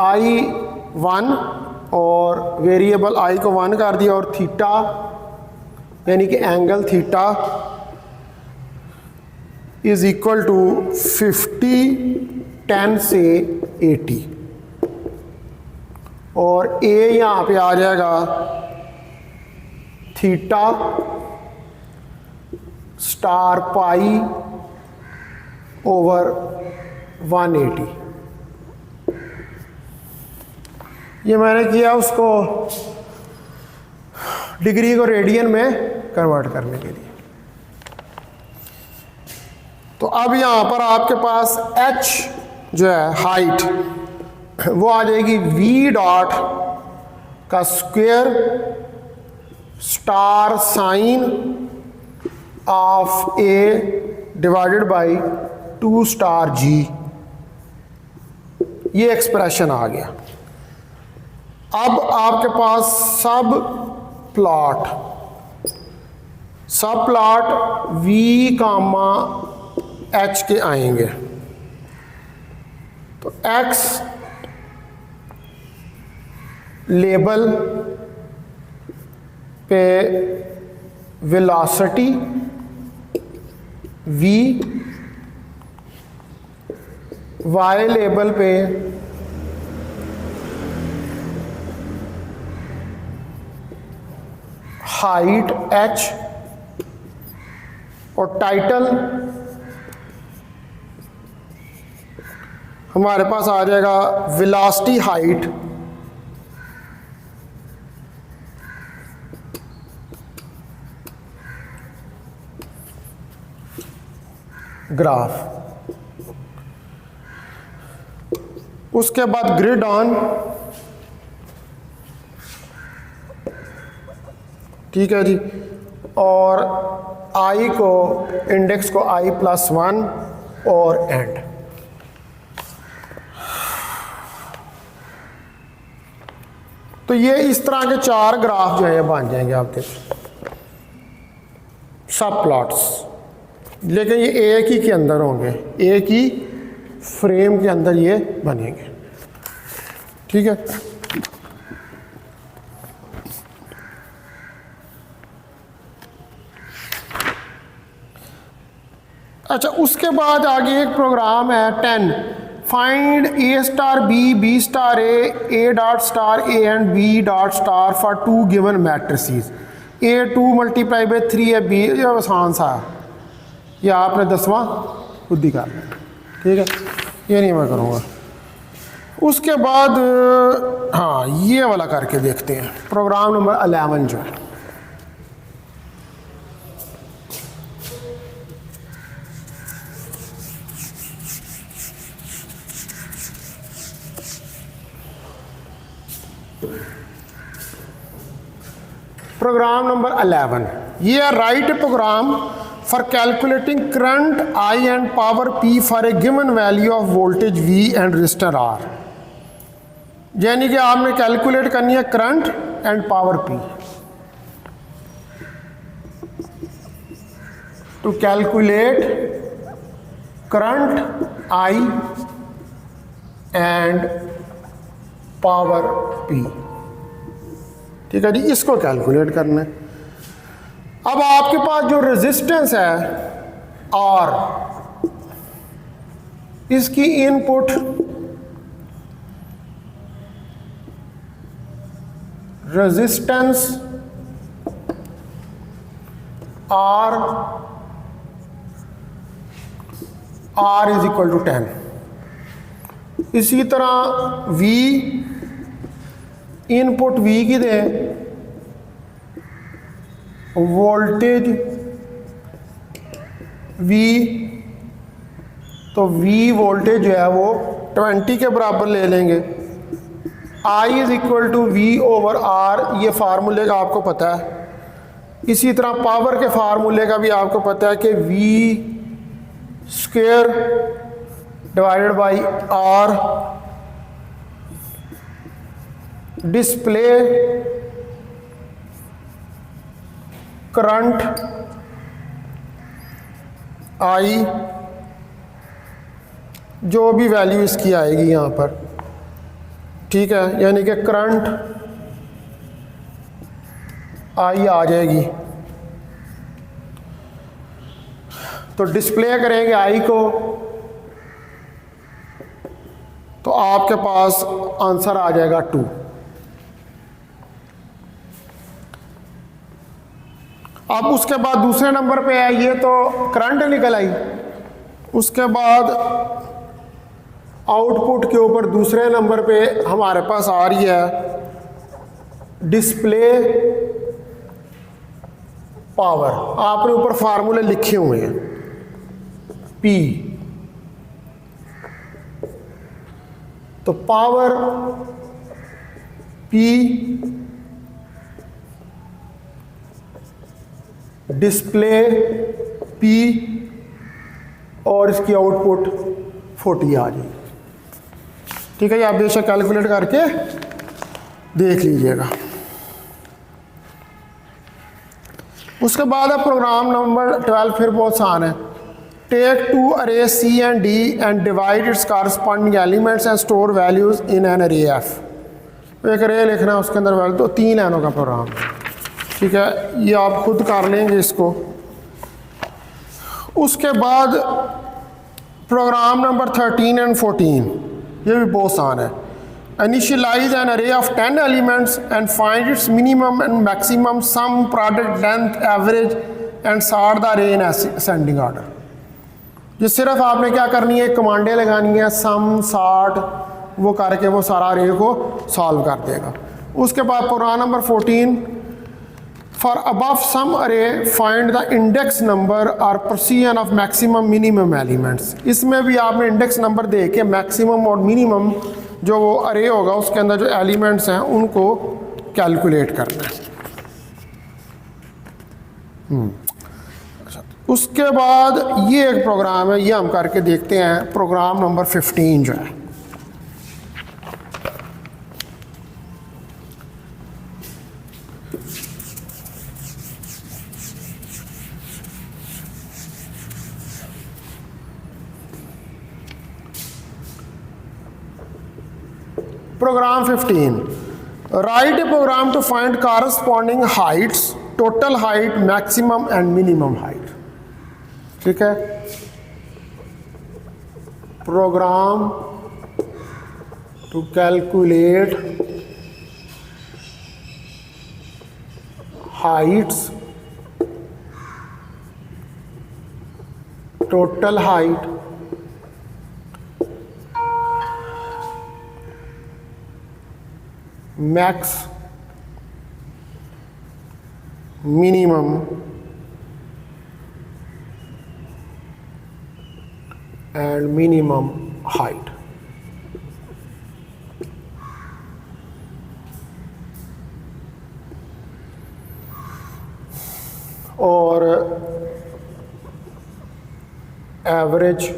I1 और वेरिएबल I को 1 कर दिया और थीटा यानी कि angle theta is equal to 50, 10 से 80 और A यहाँ पे आ जाएगा थीटा स्टार पाई ओवर 180। ये मैंने किया उसको डिग्री को रेडियन में कन्वर्ट करने के लिए। तो अब यहाँ पर आपके पास h जो है हाइट वो आ जाएगी v डॉट का square star sine of a divided by 2 star g। ये एक्सप्रेशन आ गया। अब आपके पास सब प्लॉट v कामा h के आएंगे। तो x लेबल पे वेलोसिटी v, y लेबल पे हाइट h और टाइटल हमारे पास आ जाएगा वेलोसिटी हाइट ग्राफ। उसके बाद ग्रिड ऑन, ठीक है जी, और i को इंडेक्स को i+1 और एंड। तो ये इस तरह के 4 ग्राफ जो है बन जाएंगे आपके सब प्लॉट्स, लेकिन ये एक ही के अंदर होंगे, एक ही फ्रेम के अंदर ये बनेंगे। ठीक है, अच्छा उसके बाद आगे एक प्रोग्राम है 10 find a star b, b star a dot star a and b dot star for 2 given matrices a2 multiply by 3ab। ये आसान सा है, ये आपने 10वां खुद ही कर लेना। ठीक है, ये नहीं मैं करूँगा। उसके बाद हाँ ये वाला करके देखते हैं, प्रोग्राम नंबर 11 जो है। प्रोग्राम नंबर 11, ये write program for calculating current I and power P for a given value of voltage V and resistor R। यानी कि आपने कैलकुलेट करनी है current and power P। To calculate current I and power P, ठीक है जी, इसको calculate करना है। अब आपके पास जो रेजिस्टेंस है R, इसकी input resistance R is equal to 10। इसी तरह V, इनपुट V की दें वोल्टेज V, तो V वोल्टेज जो है वो 20 के बराबर ले लेंगे। I is equal to V over R, ये फार्मूले का आपको पता है। इसी तरह पावर के फार्मूले का भी आपको पता है कि V square divided by R। Display current I, जो भी वैल्यू इसकी आएगी यहाँ पर, ठीक है, यानी कि करंट I आ जाएगी। तो डिस्प्ले करेंगे I को, तो आपके पास आंसर आ जाएगा 2। अब उसके बाद दूसरे नंबर पे है, ये तो करंट निकल आई। उसके बाद आउटपुट के ऊपर दूसरे नंबर पे हमारे पास आ रही है डिस्प्ले पावर। आपने ऊपर फार्मूले लिखे हुए हैं, P, तो पावर P डिस्प्ले P और इसकी आउटपुट 40 आ जाएगी। ठीक है, ये आप बेशक कैलकुलेट करके देख लीजिएगा। उसके बाद है प्रोग्राम नंबर 12, फिर बहुत आसान है। टेक 2 अरे C and D and divide its corresponding elements and store values in an array F। एक अरे लिखना है, उसके अंदर वैल्यू, तो 3 लाइनों का प्रोग्राम, ठीक है, ये आप खुद कर लेंगे इसको। उसके बाद प्रोग्राम नंबर 13 and 14, ये भी बहुत आसान है। Initialize an array of 10 elements and find its minimum and maximum sum, product, length, average and sort the array in ascending order। ये सिर्फ आपने क्या करनी है, कमांडें लगानी है, सम, सॉर्ट, वो करके वो सारा अरे को सॉल्व कर देगा। उसके बाद प्रोग्राम नंबर 14, फॉर अबव सम अरे फाइंड द इंडेक्स नंबर और precision of maximum minimum elements. इसमें भी आपने इंडेक्स नंबर दे के मैक्सिमम और मिनिमम जो वो अरे होगा उसके अंदर जो एलिमेंट्स हैं उनको कैलकुलेट करना है। उसके बाद ये एक प्रोग्राम है, ये हम करके देखते हैं। प्रोग्राम नंबर 15 जो है, program 15, write a program to find corresponding heights, total height, maximum and minimum height. ठीक है, program to calculate heights, total height, max, minimum and minimum height. और एवरेज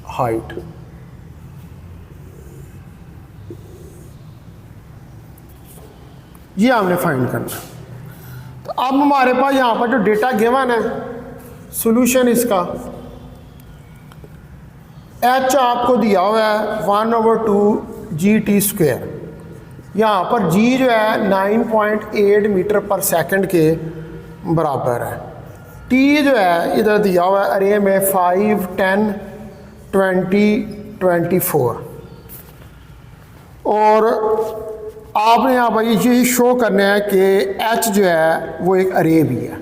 हाइट। ये हमने फाइंड करना। तो अब हमारे पास यहाँ पर जो डेटा गिवन है, सॉल्यूशन इसका h आपको दिया हुआ है 1/2 GT²। यहाँ पर g जो है 9.8 मीटर पर सेकंड के बराबर है। t जो है इधर दिया हुआ है अरे में 5, 10, 20, 24। और आपने यहाँ पर यही शो करना है कि h जो है वो एक अरे भी है।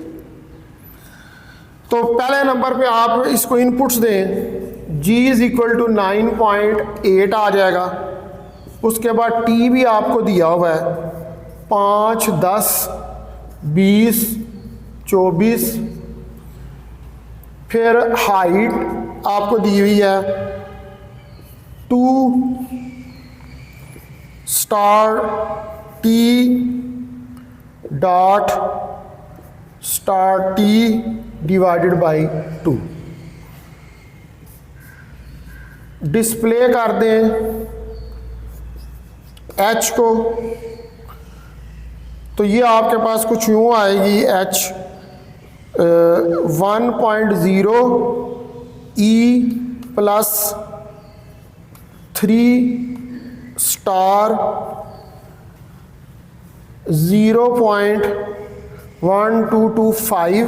तो पहले नंबर पे आप इसको इनपुट्स दें, g = 9.8 आ जाएगा। उसके बाद t भी आपको दिया हुआ है 5, 10, 20, 24। फिर हाइट आपको दी हुई है 2 star t dot star t divided by 2। Display कर दें h को, तो ये आपके पास कुछ यूँ आएगी h 1.0 e प्लस 3 स्टार 0.1225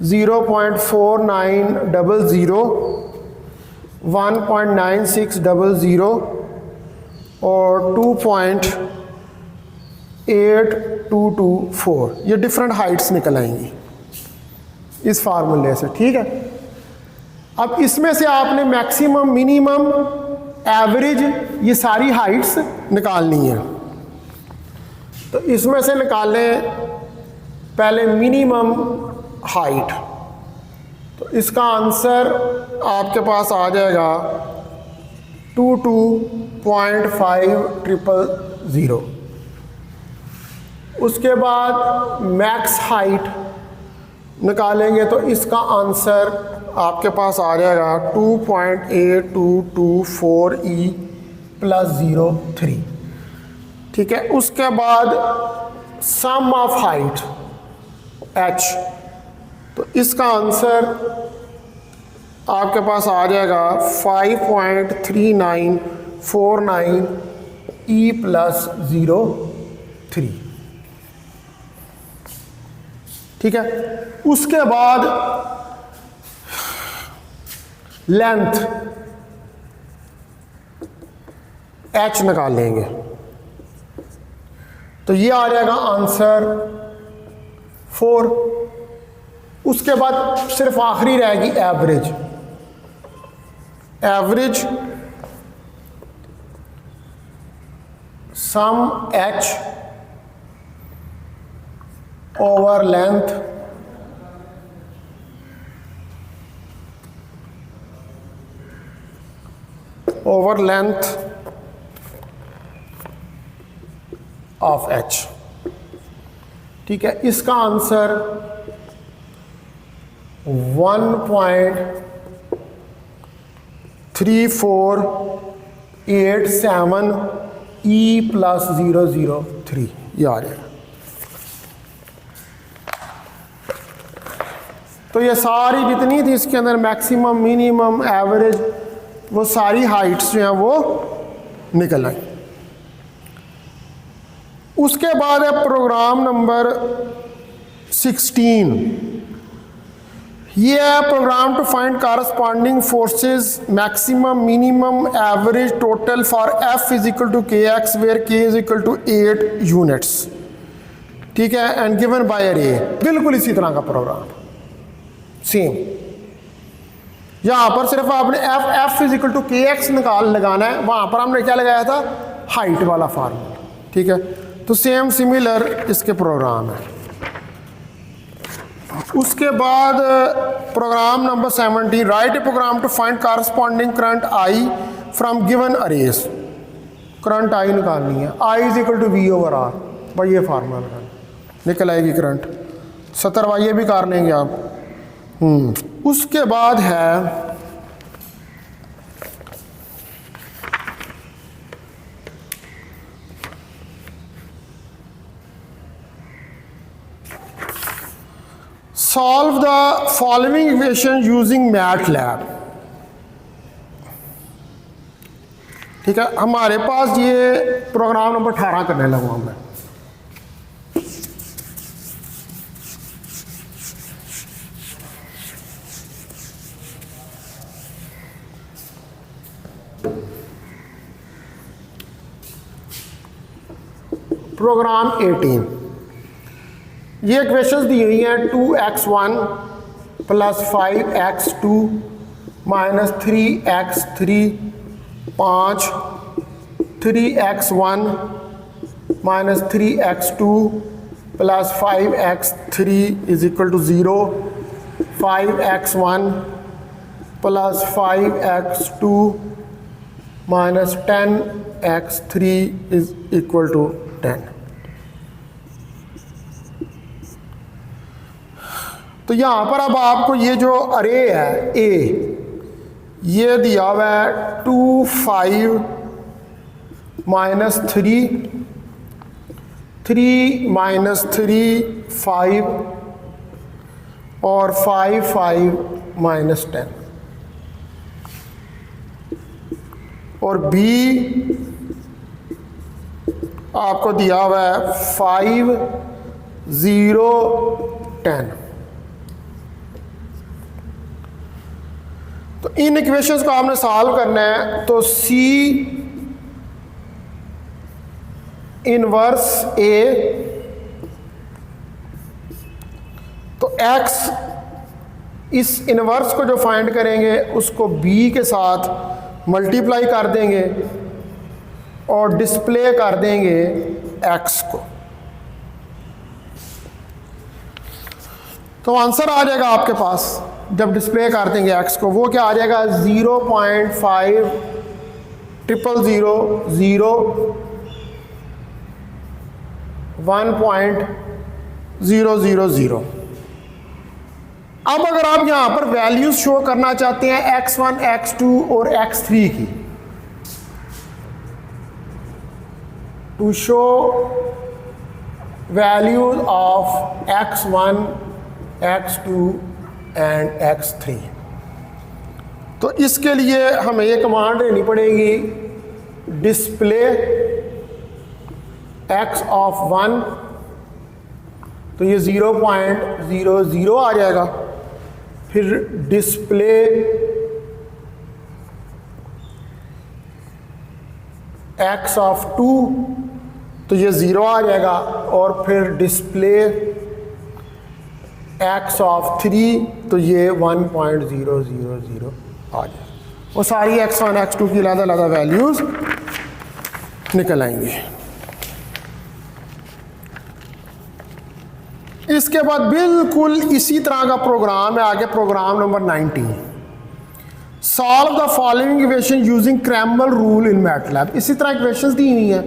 0.4900 1.9600 और 2.8224। ये डिफरेंट हाइट्स निकल आएंगी इस फार्मूले से, ठीक है। अब इसमें से आपने मैक्सिमम, मिनिमम, एवरेज ये सारी हाइट्स निकालनी है। तो इसमें से निकालें पहले मिनिमम हाइट। तो इसका आंसर आपके पास आ जाएगा 22.5000। उसके बाद मैक्स हाइट निकालेंगे तो इसका आंसर आपके पास आ जाएगा 2.8224 प्लस 03, ठीक है। उसके बाद सम ऑफ हाइट h, तो इसका आंसर आपके पास आ जाएगा 5.3949 प्लस 03, ठीक है। उसके बाद लेंथ h निकाल लेंगे तो ये आ जाएगा आंसर 4। उसके बाद सिर्फ आखिरी रहेगी average. Average some h over length of h, ठीक है। इसका आंसर 1.3487 प्लस 003 ये आ जाएगा। तो ये सारी जितनी थी इसके अंदर मैक्सिमम, मिनिमम, एवरेज, वो सारी हाइट्स जो हैं वो निकल आई। उसके बाद है प्रोग्राम नंबर 16। ये है program to find corresponding forces maximum, minimum, average, total for f = kx where k = 8 units, ठीक है, एंड गिवन बाय अरे। बिल्कुल इसी तरह का प्रोग्राम सेम। यहाँ पर सिर्फ आपने f = kx लगाना है, वहाँ पर हमने क्या लगाया था, हाइट वाला फार्मूला, ठीक है। तो सेम सिमिलर इसके प्रोग्राम है। उसके बाद program number 17, write a program to find corresponding current I from given arrays. Current I निकालनी है, I = V/R, भाई ये फार्मूला निकल आएगी करंट। 17 ये भी कर लेंगे आप। उसके बाद है solve the following equation using MATLAB. ठीक है, हमारे पास ये प्रोग्राम नंबर 18 करने लगा मैं। प्रोग्राम 18, ये इक्वेशंस दी हुई हैं 2x1 + 5x2 - 3x3 5 3x1 - 3x2 + 5x3 = 0 5x1 + 5x2 - 10x3 = 10। तो यहाँ पर अब आपको ये जो अरे है ए, ये दिया हुआ है 2 5 - 3 3 - 3 5 और 5 5 - 10 और बी आपको दिया हुआ है 5 0 10। तो इन इक्वेशंस को आपने सॉल्व करना है। तो सी इनवर्स ए, तो एक्स इस इनवर्स को जो फाइंड करेंगे उसको बी के साथ मल्टीप्लाई कर देंगे और डिस्प्ले कर देंगे एक्स को, तो आंसर आ जाएगा आपके पास। जब डिस्प्ले कर देंगे एक्स को, वो क्या आ जाएगा 0.5 000 0 1.000। अब अगर आप यहाँ पर वैल्यूज शो करना चाहते हैं x1 x2 और x3 की, to show values of x1 x2 and x3, तो इसके लिए हमें ये कमांड देनी पड़ेगी डिस्प्ले x ऑफ 1, तो ये 0.00 आ जाएगा। फिर डिस्प्ले x ऑफ 2, तो ये 0 आ जाएगा। और फिर डिस्प्ले x ऑफ 3, तो ये 1.000 आ जाएगा। वो सारी x1 x2 की अलग-अलग वैल्यूज निकल आएंगी। इसके बाद बिल्कुल इसी तरह का प्रोग्राम है आगे, program number 19, solve the following equation using Cramer rule in MATLAB. इसी तरह इक्वेशंस दी हुई हैं,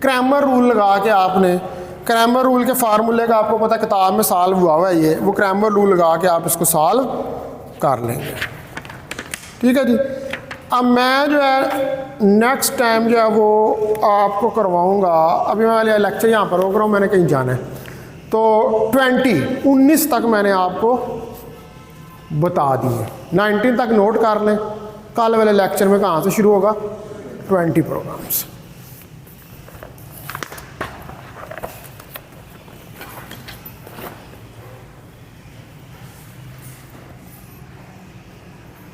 क्रैमर रूल लगा के आपने, क्रैमर रूल के फार्मूले का आपको पता किताब में सॉल्व हुआ है ये, वो क्रैमर रूल लगा के आप इसको सॉल्व कर लेंगे। ठीक है जी। अब मैं जो है नेक्स्ट टाइम जो है वो आपको करवाऊँगा, अभी मैं लेक्चर यहाँ पर रोक रहा हूँ, मैंने कहीं जाना है, तो 19 तक मैंने आपको बता दिए। 19 तक नोट कर लें, कल वाले लेक्चर में कहाँ से शुरू होगा 20 प्रोग्राम्स।